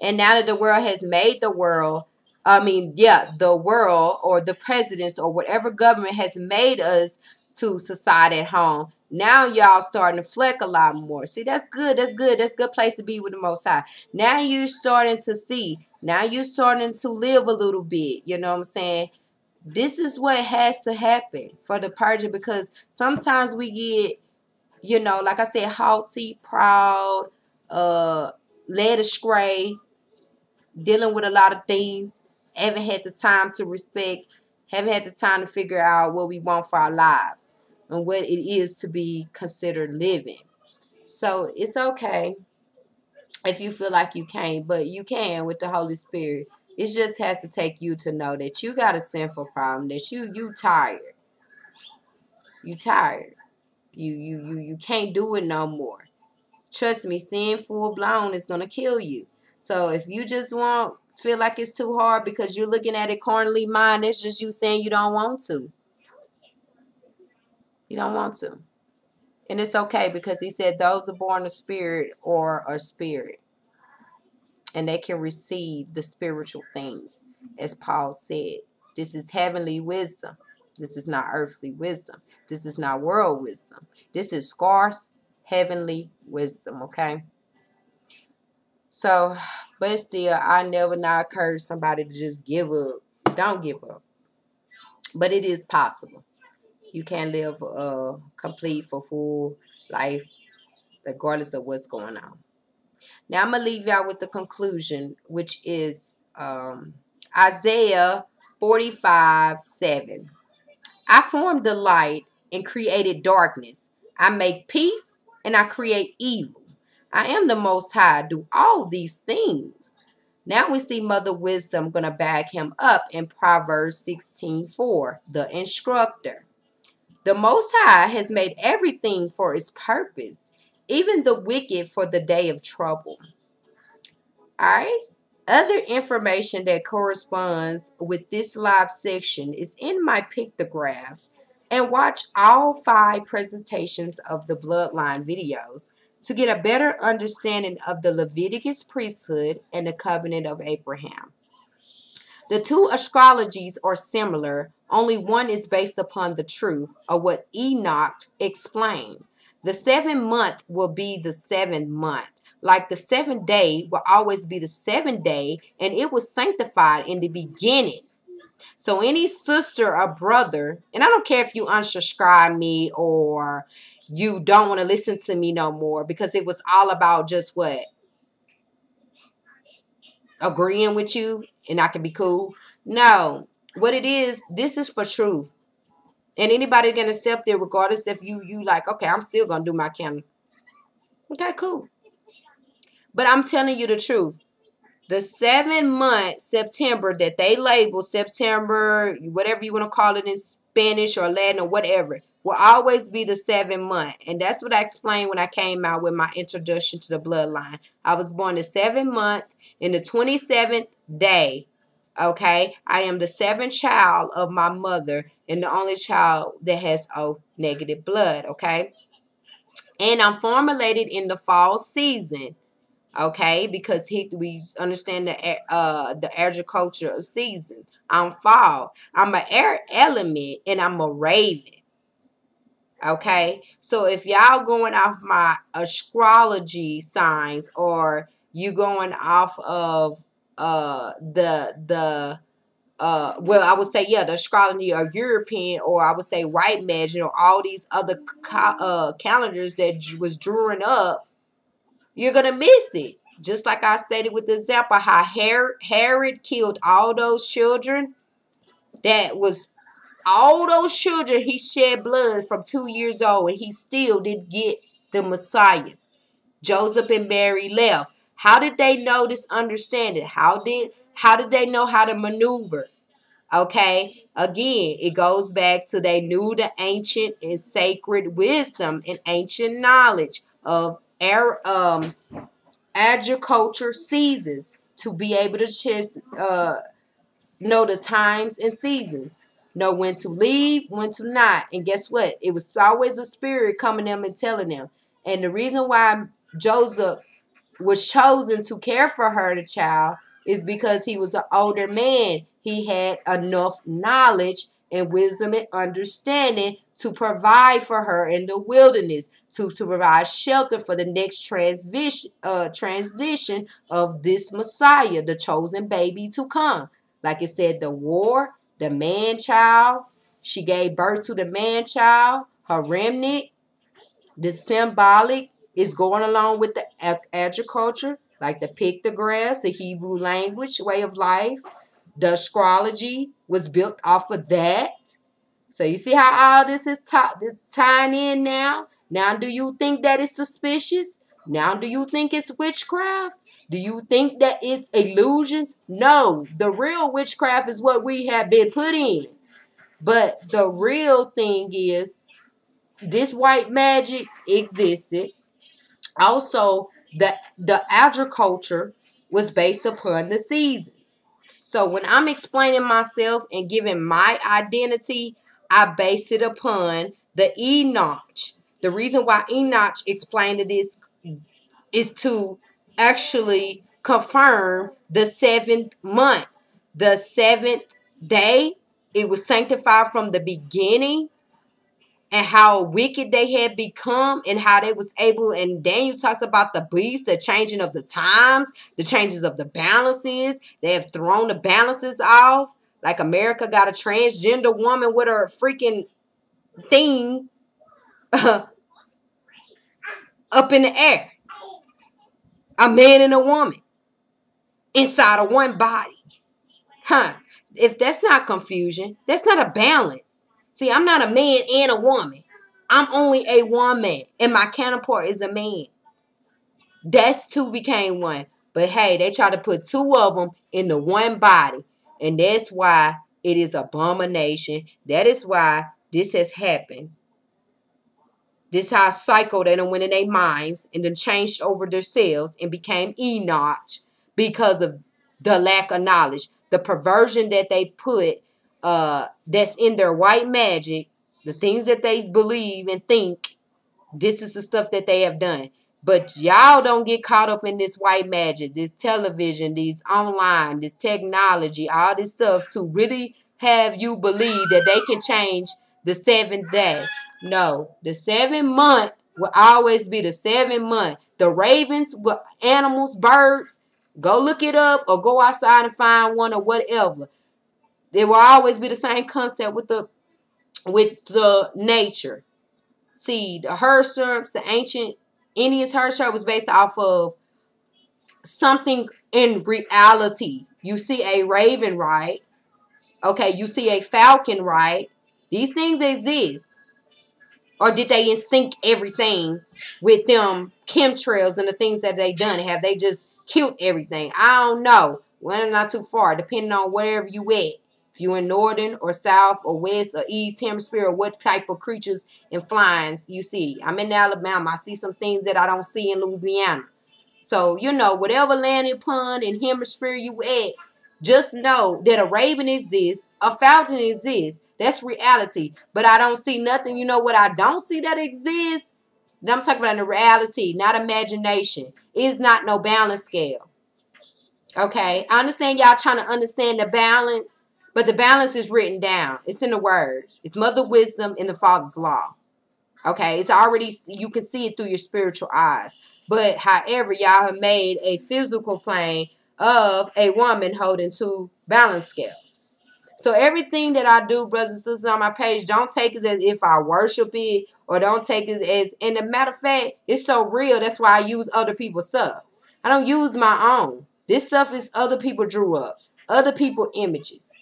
And now that the world has made the world, the world or the presidents or whatever government has made us to society at home. Now y'all starting to fleck a lot more. See, that's good. That's good. That's a good place to be with the Most High. Now you're starting to see. Now you're starting to live a little bit. You know what I'm saying? This is what has to happen for the purging, because sometimes we get, like I said, haughty, proud, led astray, dealing with a lot of things, haven't had the time to respect, haven't had the time to figure out what we want for our lives and what it is to be considered living. So it's okay if you feel like you can't, but you can with the Holy Spirit. It just has to take you to know that you got a sinful problem, that you tired. You tired. You can't do it no more. Trust me, sin full blown is gonna kill you. So if you just feel like it's too hard because you're looking at it carnally mind, it's just you saying you don't want to. You don't want to. And it's okay, because he said those are born of spirit or a spirit. And they can receive the spiritual things. As Paul said, this is heavenly wisdom. This is not earthly wisdom. This is not world wisdom. This is scarce heavenly wisdom, okay? So, but still, I never not encourage somebody to just give up. Don't give up. But it is possible. You can live a complete, full life regardless of what's going on. Now, I'm going to leave y'all with the conclusion, which is Isaiah 45:7. I formed the light and created darkness. I make peace and I create evil. I am the Most High, do all these things. Now we see Mother Wisdom going to back him up in Proverbs 16:4, the instructor. The Most High has made everything for its purpose, even the wicked for the day of trouble. All right. Other information that corresponds with this live section is in my pictographs, and watch all 5 presentations of the Bloodline videos to get a better understanding of the Leviticus priesthood and the covenant of Abraham. The 2 astrologies are similar, only one is based upon the truth of what Enoch explained. The 7th month will be the 7th month. Like the 7th day will always be the 7th day, and it was sanctified in the beginning. So any sister or brother, and I don't care if you unsubscribe me or you don't want to listen to me no more, because it was all about just what? Agreeing with you and I can be cool. No, what it is, this is for truth. And anybody can accept it regardless if you like, okay, I'm still going to do my canon. Okay, cool. But I'm telling you the truth. The 7th month, September, that they label September, whatever you want to call it in Spanish or Latin or whatever, will always be the 7th month. And that's what I explained when I came out with my introduction to the bloodline. I was born the 7th month in the 27th day. Okay, I am the 7th child of my mother and the only child that has O negative blood. Okay, and I'm formulated in the fall season. Okay, because we understand the agriculture of season. I'm fall. I'm an air element and I'm a raven. Okay, so if y'all going off my astrology signs, or you going off of well, I would say, yeah, the astrology or European, or I would say white magic, or all these other calendars that was drawing up, you're going to miss it. Just like I stated with the example, how Herod killed all those children. That was all those children. He shed blood from 2 years old, and he still didn't get the Messiah. Joseph and Mary left. How did they know this understanding? How did they know how to maneuver? Okay, again, it goes back to they knew the ancient and sacred wisdom and ancient knowledge of agriculture seasons to be able to know the times and seasons, know when to leave, when to not. And guess what? It was always a spirit coming them and telling them. And the reason why Joseph was chosen to care for her, the child, is because he was an older man. He had enough knowledge and wisdom and understanding to provide for her in the wilderness, to provide shelter for the next transition of this Messiah, the chosen baby to come. Like it said, the war, the man-child. She gave birth to the man-child, her remnant. The symbolic is going along with the agriculture, like the pictographs, the Hebrew language, way of life. The astrology was built off of that. So you see how all this is tying in now? Now do you think that it's suspicious? Now do you think it's witchcraft? Do you think that it's illusions? No, the real witchcraft is what we have been put in. But the real thing is, this white magic existed. Also, the agriculture was based upon the seasons. So when I'm explaining myself and giving my identity, I base it upon the Enoch. The reason why Enoch explained this is to actually confirm the seventh month. The seventh day, it was sanctified from the beginning, and how wicked they had become and how they was able. And Daniel talks about the beast, the changing of the times, the changes of the balances. They have thrown the balances off. Like America got a transgender woman with her freaking thing up in the air. A man and a woman inside of one body. If that's not confusion, that's not a balance. See, I'm not a man and a woman. I'm only a woman, and my counterpart is a man. That's two became one. But hey, they try to put two of them in the one body, and that's why it is abomination. That is why this has happened. This how cycle they done went in their minds and then changed over themselves and became Enoch because of the lack of knowledge, the perversion that they put. That's in their white magic, the things that they believe and think. This is the stuff that they have done. But y'all don't get caught up in this white magic, this television, these online, this technology, all this stuff to really have you believe that they can change the seventh day. No, the 7th month will always be the 7th month. The ravens, animals, birds, go look it up or go outside and find one or whatever. They will always be the same concept with the nature. See, the herd syrups, the ancient Indians herd syrup was based off of something in reality. You see a raven, right? Okay, you see a falcon, right? These things exist. Or did they instinct everything with them chemtrails and the things that they done? Have they just killed everything? I don't know. Well, not too far, depending on wherever you at. If you're in northern or south or west or east hemisphere, or what type of creatures and flyings you see. I'm in Alabama. I see some things that I don't see in Louisiana. So, you know, whatever land upon in hemisphere you at, just know that a raven exists, a falcon exists. That's reality. But I don't see nothing. You know what I don't see that exists? Now I'm talking about the reality, not imagination. It's not no balance scale. Okay? I understand y'all trying to understand the balance, but the balance is written down. It's in the word. It's mother wisdom in the father's law. Okay? It's already, you can see it through your spiritual eyes. But however, y'all have made a physical plane of a woman holding two balance scales. So everything that I do, brothers and sisters, on my page, don't take it as if I worship it, or don't take it as, and the matter of fact, it's so real. That's why I use other people's stuff. I don't use my own. This stuff is other people drew up, other people images.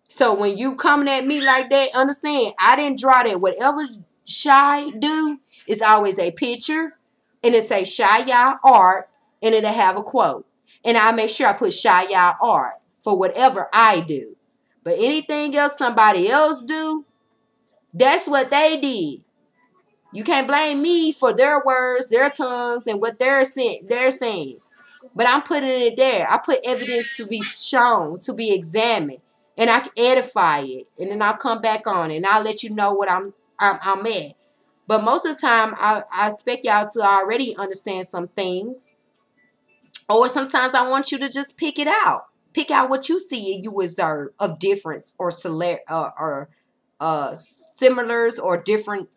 So when you coming at me like that, understand, I didn't draw that. Whatever Shy do is always a picture, and it say Shaya art, and it'll have a quote. And I make sure I put Shaya art for whatever I do. But anything else somebody else do, that's what they did. You can't blame me for their words, their tongues, and what they're saying. But I'm putting it there. I put evidence to be shown, to be examined, and I can edify it, and then I'll come back on, and I'll let you know what I'm at. But most of the time, I expect y'all to already understand some things, or sometimes I want you to just pick it out. Pick out what you see and you observe of difference or similars or different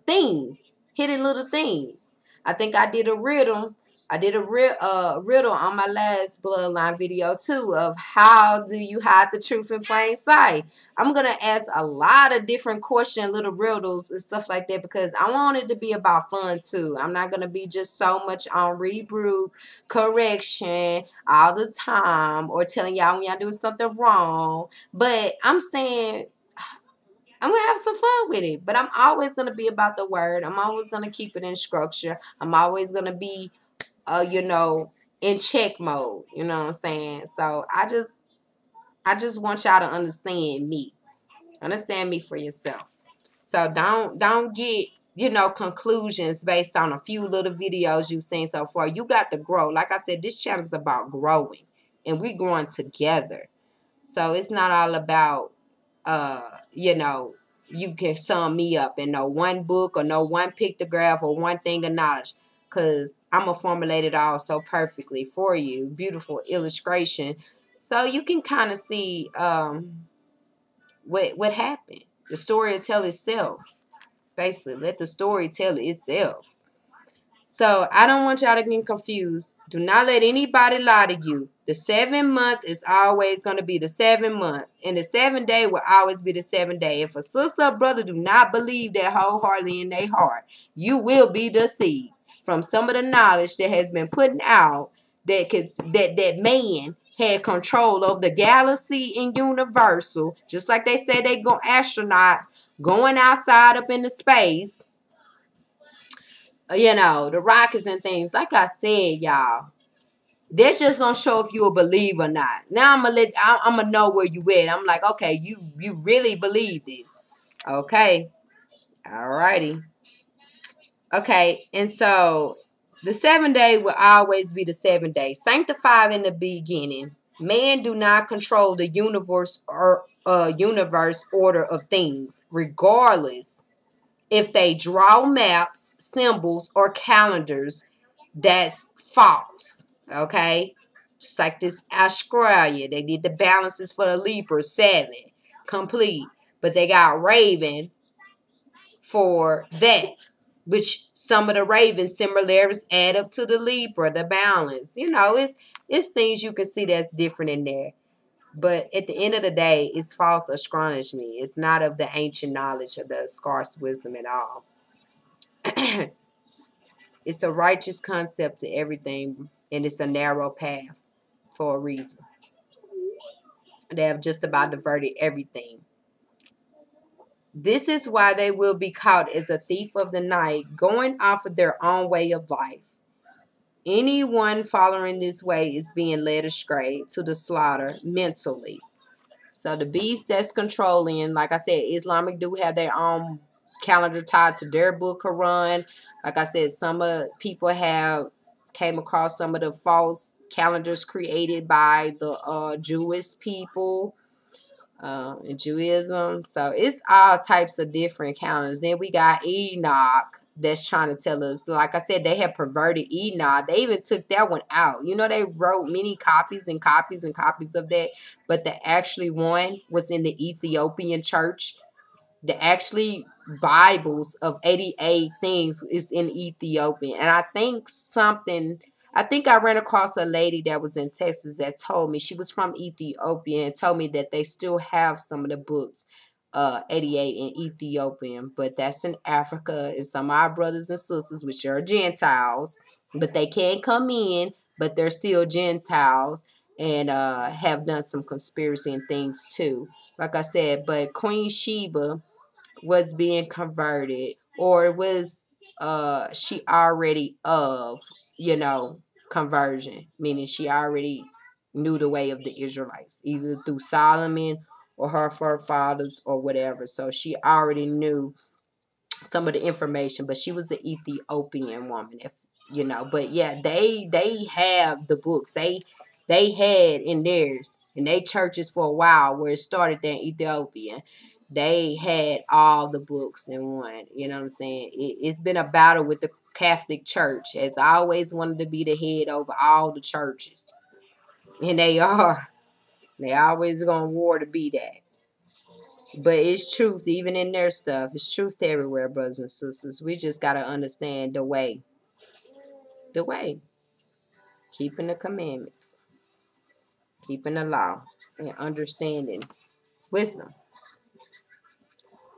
things, hidden little things. I think I did a riddle. I did a riddle on my last bloodline video too, of how do you hide the truth in plain sight. I'm gonna ask a lot of different question, little riddles and stuff like that, because I want it to be about fun too. I'm not gonna be just so much on rebuke, correction all the time, or telling y'all when y'all doing something wrong. But I'm saying I'm going to have some fun with it. But I'm always going to be about the word. I'm always going to keep it in structure. I'm always going to be, in check mode. You know what I'm saying? So I just want y'all to understand me. Understand me for yourself. So don't get, conclusions based on a few little videos you've seen so far. You got to grow. Like I said, this channel is about growing. And we're growing together. So it's not all about you can sum me up in no one book or no one pictograph or one thing of knowledge, because I'm going to formulate it all so perfectly for you. Beautiful illustration. So you can kind of see what happened. The story will tell itself. Basically, let the story tell itself. So I don't want y'all to get confused. Do not let anybody lie to you. The 7 month is always going to be the 7 month. And the 7 day will always be the 7 day. If a sister or brother do not believe that wholeheartedly in their heart, you will be deceived from some of the knowledge that has been put out that man had control of the galaxy and universal. Just like they say they go astronauts going outside up into space. The rockets and things. Like I said, y'all, that's just gonna show if you a believer or not. Now I'm gonna know where you at. I'm like, okay, you really believe this. Okay. Alrighty. Okay, and so the 7 day will always be the 7 day. Sanctified in the beginning. Man do not control the universe or universe order of things, regardless if they draw maps, symbols, or calendars. That's false. Okay? Just like this Australia. They did the balances for the Libra 7. Complete. But they got Raven for that. Which some of the Raven similarities add up to the Libra, the balance. It's things you can see that's different in there. But at the end of the day, it's false astronomy. It's not of the ancient knowledge of the scarce wisdom at all. It's a righteous concept to everything, and it's a narrow path for a reason. They have just about diverted everything. This is why they will be caught as a thief of the night, going off of their own way of life. Anyone following this way is being led astray to the slaughter mentally. So the beast that's controlling, like I said, Islamic do have their own calendar tied to their book Quran. Like I said, some people have came across some of the false calendars created by the Jewish people in Judaism. So it's all types of different calendars. Then we got Enoch that's trying to tell us, like I said, they have perverted Enoch. They even took that one out. They wrote many copies and copies and copies of that, but the actually one was in the Ethiopian church. The actually Bibles of 88 things is in Ethiopian. And I think I ran across a lady that was in Texas that told me, she was from Ethiopia, and told me that they still have some of the books, 88 in Ethiopian, but that's in Africa, and some of our brothers and sisters, which are Gentiles, but they can't come in, but they're still Gentiles, and have done some conspiracy and things too. Like I said, but Queen Sheba was being converted, or was she already of conversion, meaning she already knew the way of the Israelites, either through Solomon or her forefathers or whatever. So she already knew some of the information, but she was an Ethiopian woman, if you know. But yeah, they have the books. They had in theirs in their churches for a while where it started there in Ethiopia. They had all the books in one. You know what I'm saying? It's been a battle with the Catholic Church, as I always wanted to be the head over all the churches, and they are. They always gonna war to be that. But it's truth even in their stuff. It's truth everywhere, brothers and sisters. We just got to understand the way. The way. Keeping the commandments. Keeping the law. And understanding. Wisdom.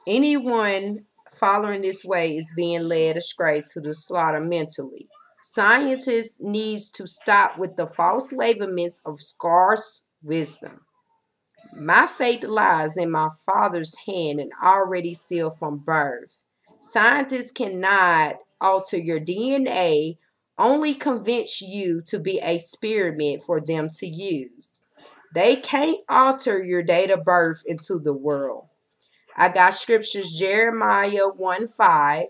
Anyone following this way is being led astray to the slaughter mentally. Scientists needs to stop with the false labelments of scarce wisdom. My fate lies in my Father's hand and already sealed from birth. Scientists cannot alter your DNA, only convince you to be a experiment for them to use. They can't alter your date of birth into the world. I got scriptures, Jeremiah 1:5,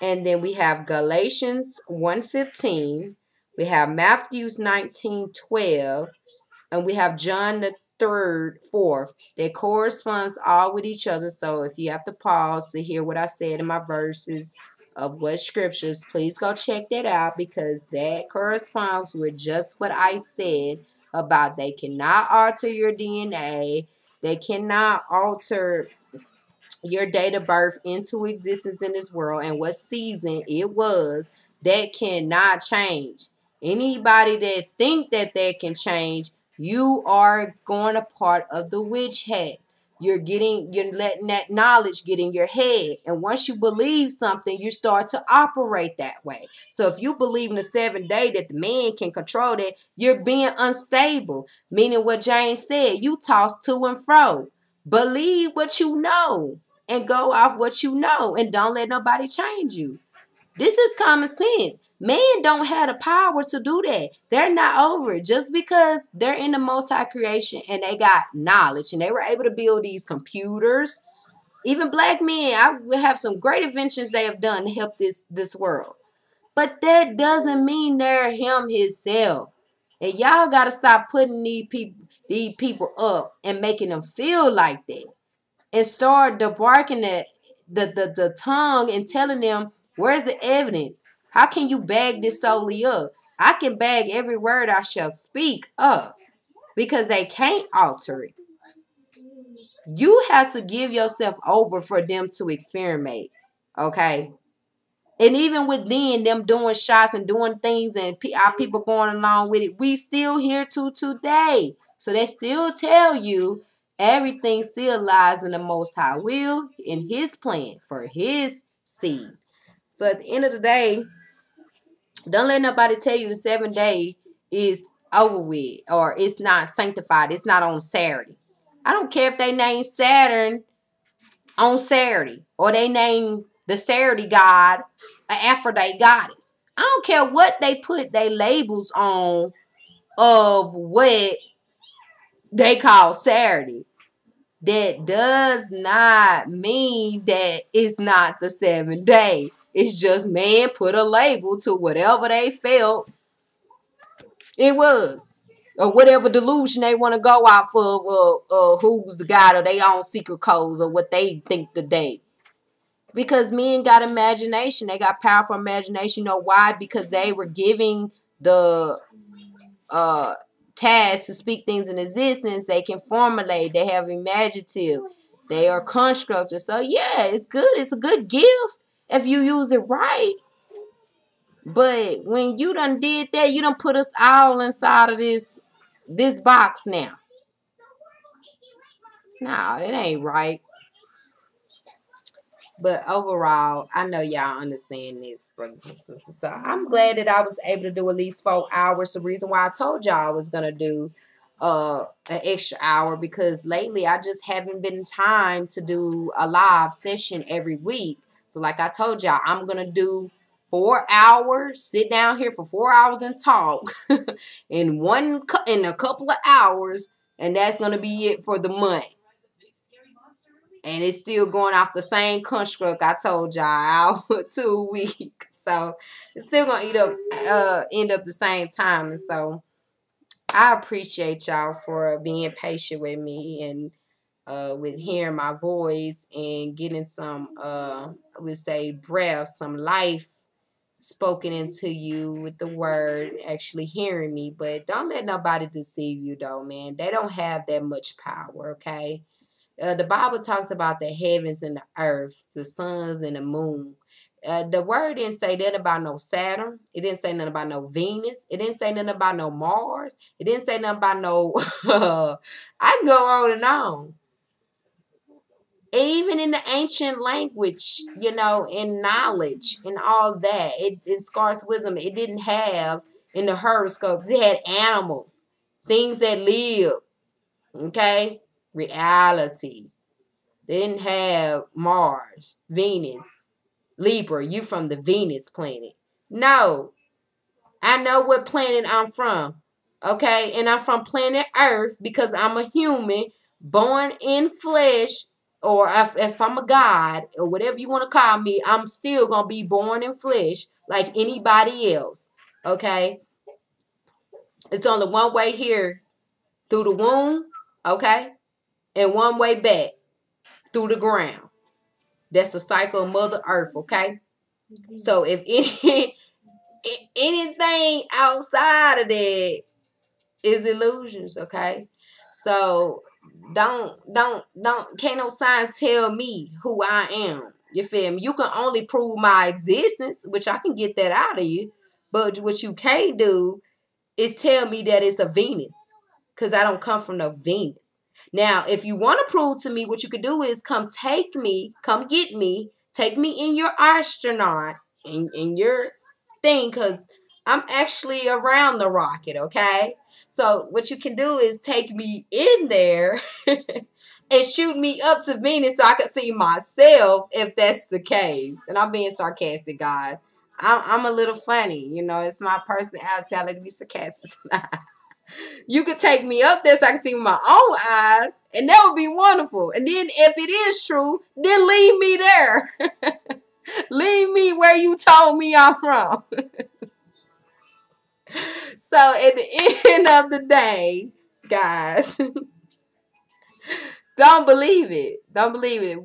and then we have Galatians 1:15. We have Matthews 19:12. And we have John the 3rd, 4th. They corresponds all with each other. So if you have to pause to hear what I said in my verses of what scriptures, please go check that out, because that corresponds with just what I said about they cannot alter your DNA. They cannot alter your date of birth into existence in this world and what season it was. That cannot change. Anybody that think that can change, you are going a part of the witch hat. You're letting that knowledge get in your head. And once you believe something, you start to operate that way. So if you believe in the 7th day that the man can control that, you're being unstable. Meaning what James said, you toss to and fro. Believe what you know and go off what you know, and don't let nobody change you. This is common sense. Men don't have the power to do that. They're not over it. Just because they're in the Most High creation and they got knowledge and they were able to build these computers. Even black men, I have some great inventions they have done to help this world. But that doesn't mean they're him himself. And y'all got to stop putting these people up and making them feel like that. And start debarking the tongue and telling them, where's the evidence? How can you bag this solely up? I can bag every word I shall speak up, because they can't alter it. You have to give yourself over for them to experiment, okay? And even with them doing shots and doing things and our people going along with it, we still here to today. So they still tell you everything still lies in the Most High will, in his plan for his seed. So at the end of the day, don't let nobody tell you the 7th day is over with or it's not sanctified. It's not on Saturday. I don't care if they name Saturn on Saturday or they name the Saturday god an Aphrodite goddess. I don't care what they put their labels on of what they call Saturday. That does not mean that it's not the 7th day. It's just man put a label to whatever they felt it was. Or whatever delusion they want to go off of, who's the god of their own secret codes or what they think the day. Because men got imagination. They got powerful imagination. You know why? Because they were giving the task to speak things in existence. They can formulate. They have imaginative. They are constructive. So yeah, it's good. It's a good gift if you use it right. But when you done did that, you done put us all inside of this box now. No, it ain't right. But overall, I know y'all understand this, brothers and sisters. So I'm glad that I was able to do at least 4 hours. The reason why I told y'all I was going to do an extra hour, because lately I just haven't been time to do a live session every week. So like I told y'all, I'm going to do 4 hours, sit down here for 4 hours and talk in a couple of hours. And that's going to be it for the month. And it's still going off the same construct I told y'all 2 weeks. So it's still gonna end up the same time. And so I appreciate y'all for being patient with me and with hearing my voice and getting some I would say breath, some life spoken into you with the word, actually hearing me. But don't let nobody deceive you though, man. They don't have that much power, okay? The Bible talks about the heavens and the earth, the suns and the moon. The word didn't say nothing about no Saturn. It didn't say nothing about no Venus. It didn't say nothing about no Mars. It didn't say nothing about no I can go on and on. Even in the ancient language, you know, in knowledge and all that, in scarce wisdom, it didn't have in the horoscopes. It had animals, things that live, okay? Reality. They didn't have Mars, Venus, Libra. You from the Venus planet. No. I know what planet I'm from. Okay? And I'm from planet Earth because I'm a human born in flesh. Or if I'm a god or whatever you want to call me, I'm still going to be born in flesh like anybody else. Okay? It's only one way here through the womb. Okay? And one way back through the ground. That's the cycle of Mother Earth, okay? So if anything outside of that is illusions, okay? So can't no science tell me who I am. You feel me? You can only prove my existence, which I can get that out of you. But what you can't do is tell me that it's a Venus. Because I don't come from no Venus. Now, if you want to prove to me, what you could do is come get me, take me in your astronaut, in your thing, because I'm actually around the rocket, okay? So what you can do is take me in there and shoot me up to Venus so I can see myself if that's the case. And I'm being sarcastic, guys. I'm a little funny, you know. It's my personality. I like to be sarcastic. You could take me up there so I can see with my own eyes, and that would be wonderful. And then if it is true, then leave me there. Leave me where you told me I'm from. So at the end of the day, guys, don't believe it. Don't believe it.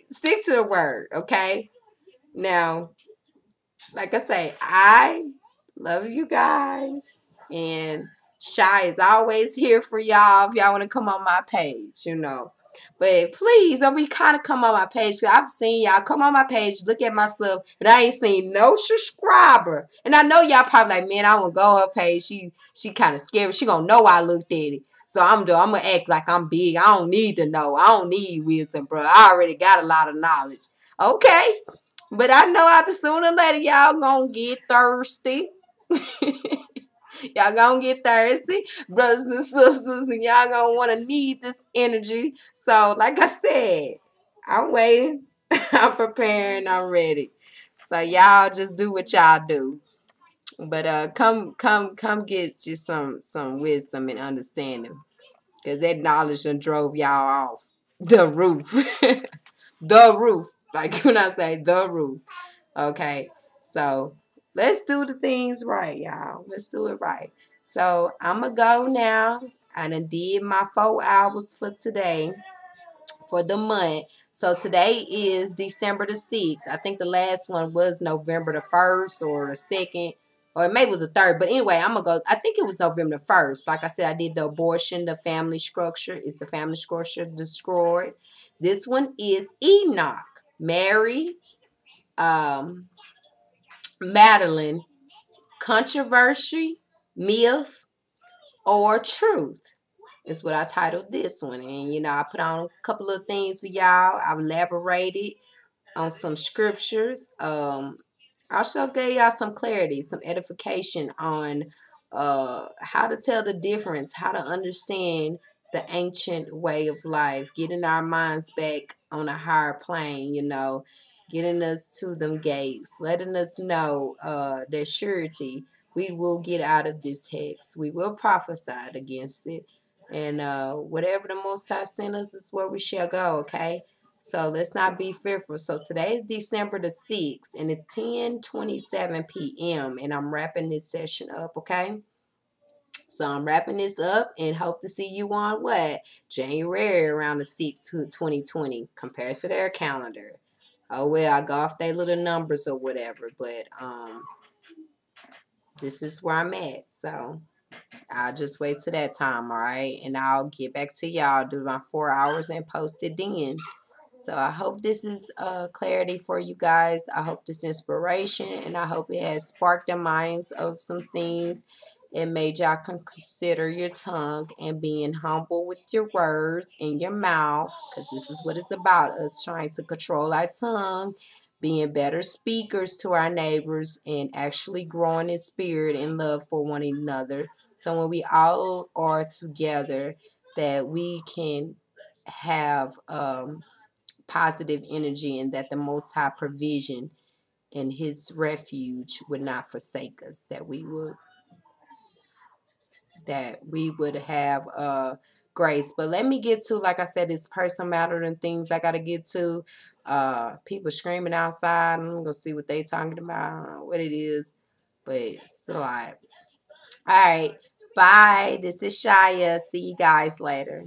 Stick to the word, okay? Now, like I say, I love you guys. And Shy is always here for y'all if y'all want to come on my page, you know. But please, don't be kind of come on my page. Cause I've seen y'all come on my page, look at my stuff, but I ain't seen no subscriber. And I know y'all probably like, man, I want to go on her page. She kind of scary. She gonna know I looked at it. So I'm gonna act like I'm big. I don't need to know. I don't need wisdom, bro. I already got a lot of knowledge. Okay. But I know after sooner or later, y'all gonna get thirsty. Y'all gonna get thirsty, brothers and sisters, and y'all gonna want to need this energy. So, like I said, I'm waiting, I'm preparing, I'm ready. So y'all just do what y'all do. But come get you some wisdom and understanding, cause that knowledge done drove y'all off the roof, the roof. Like when I say the roof, okay. So let's do the things right, y'all. Let's do it right. So I'm going to go now. I done did my 4 hours for today, for the month. So today is December the 6th. I think the last one was November the 1st or the 2nd. Or maybe it was the 3rd. But anyway, I'm going to go. I think it was November the 1st. Like I said, I did the abortion, the family structure. Is the family structure destroyed? This one is Enoch. Mary, Magdalene, controversy, myth, or truth is what I titled this one. And, you know, I put on a couple of things for y'all. I've elaborated on some scriptures. I also gave y'all some clarity, some edification on how to tell the difference, how to understand the ancient way of life, getting our minds back on a higher plane, you know, getting us to them gates, letting us know their surety. We will get out of this hex. We will prophesy against it. And whatever the Most High sent us is where we shall go, okay? So let's not be fearful. So today is December the 6th, and it's 10:27 p.m. and I'm wrapping this session up, okay? So I'm wrapping this up and hope to see you on what? January around the 6th, 2020, compared to their calendar. Oh well, I go off their little numbers or whatever, but this is where I'm at. So I'll just wait till that time, all right? And I'll get back to y'all, do my 4 hours and post it then. So I hope this is clarity for you guys. I hope this inspiration, and I hope it has sparked the minds of some things and made y'all consider your tongue and being humble with your words and your mouth, because this is what it's about, us trying to control our tongue, being better speakers to our neighbors, and actually growing in spirit and love for one another. So when we all are together, that we can have positive energy, and that the Most High provision and His refuge would not forsake us. That we would have grace. But let me get to, like I said, this personal matter and things I gotta get to. People screaming outside. I'm gonna see what they talking about. I don't know what it is, but it's a lot. All right, bye. This is Shia. See you guys later.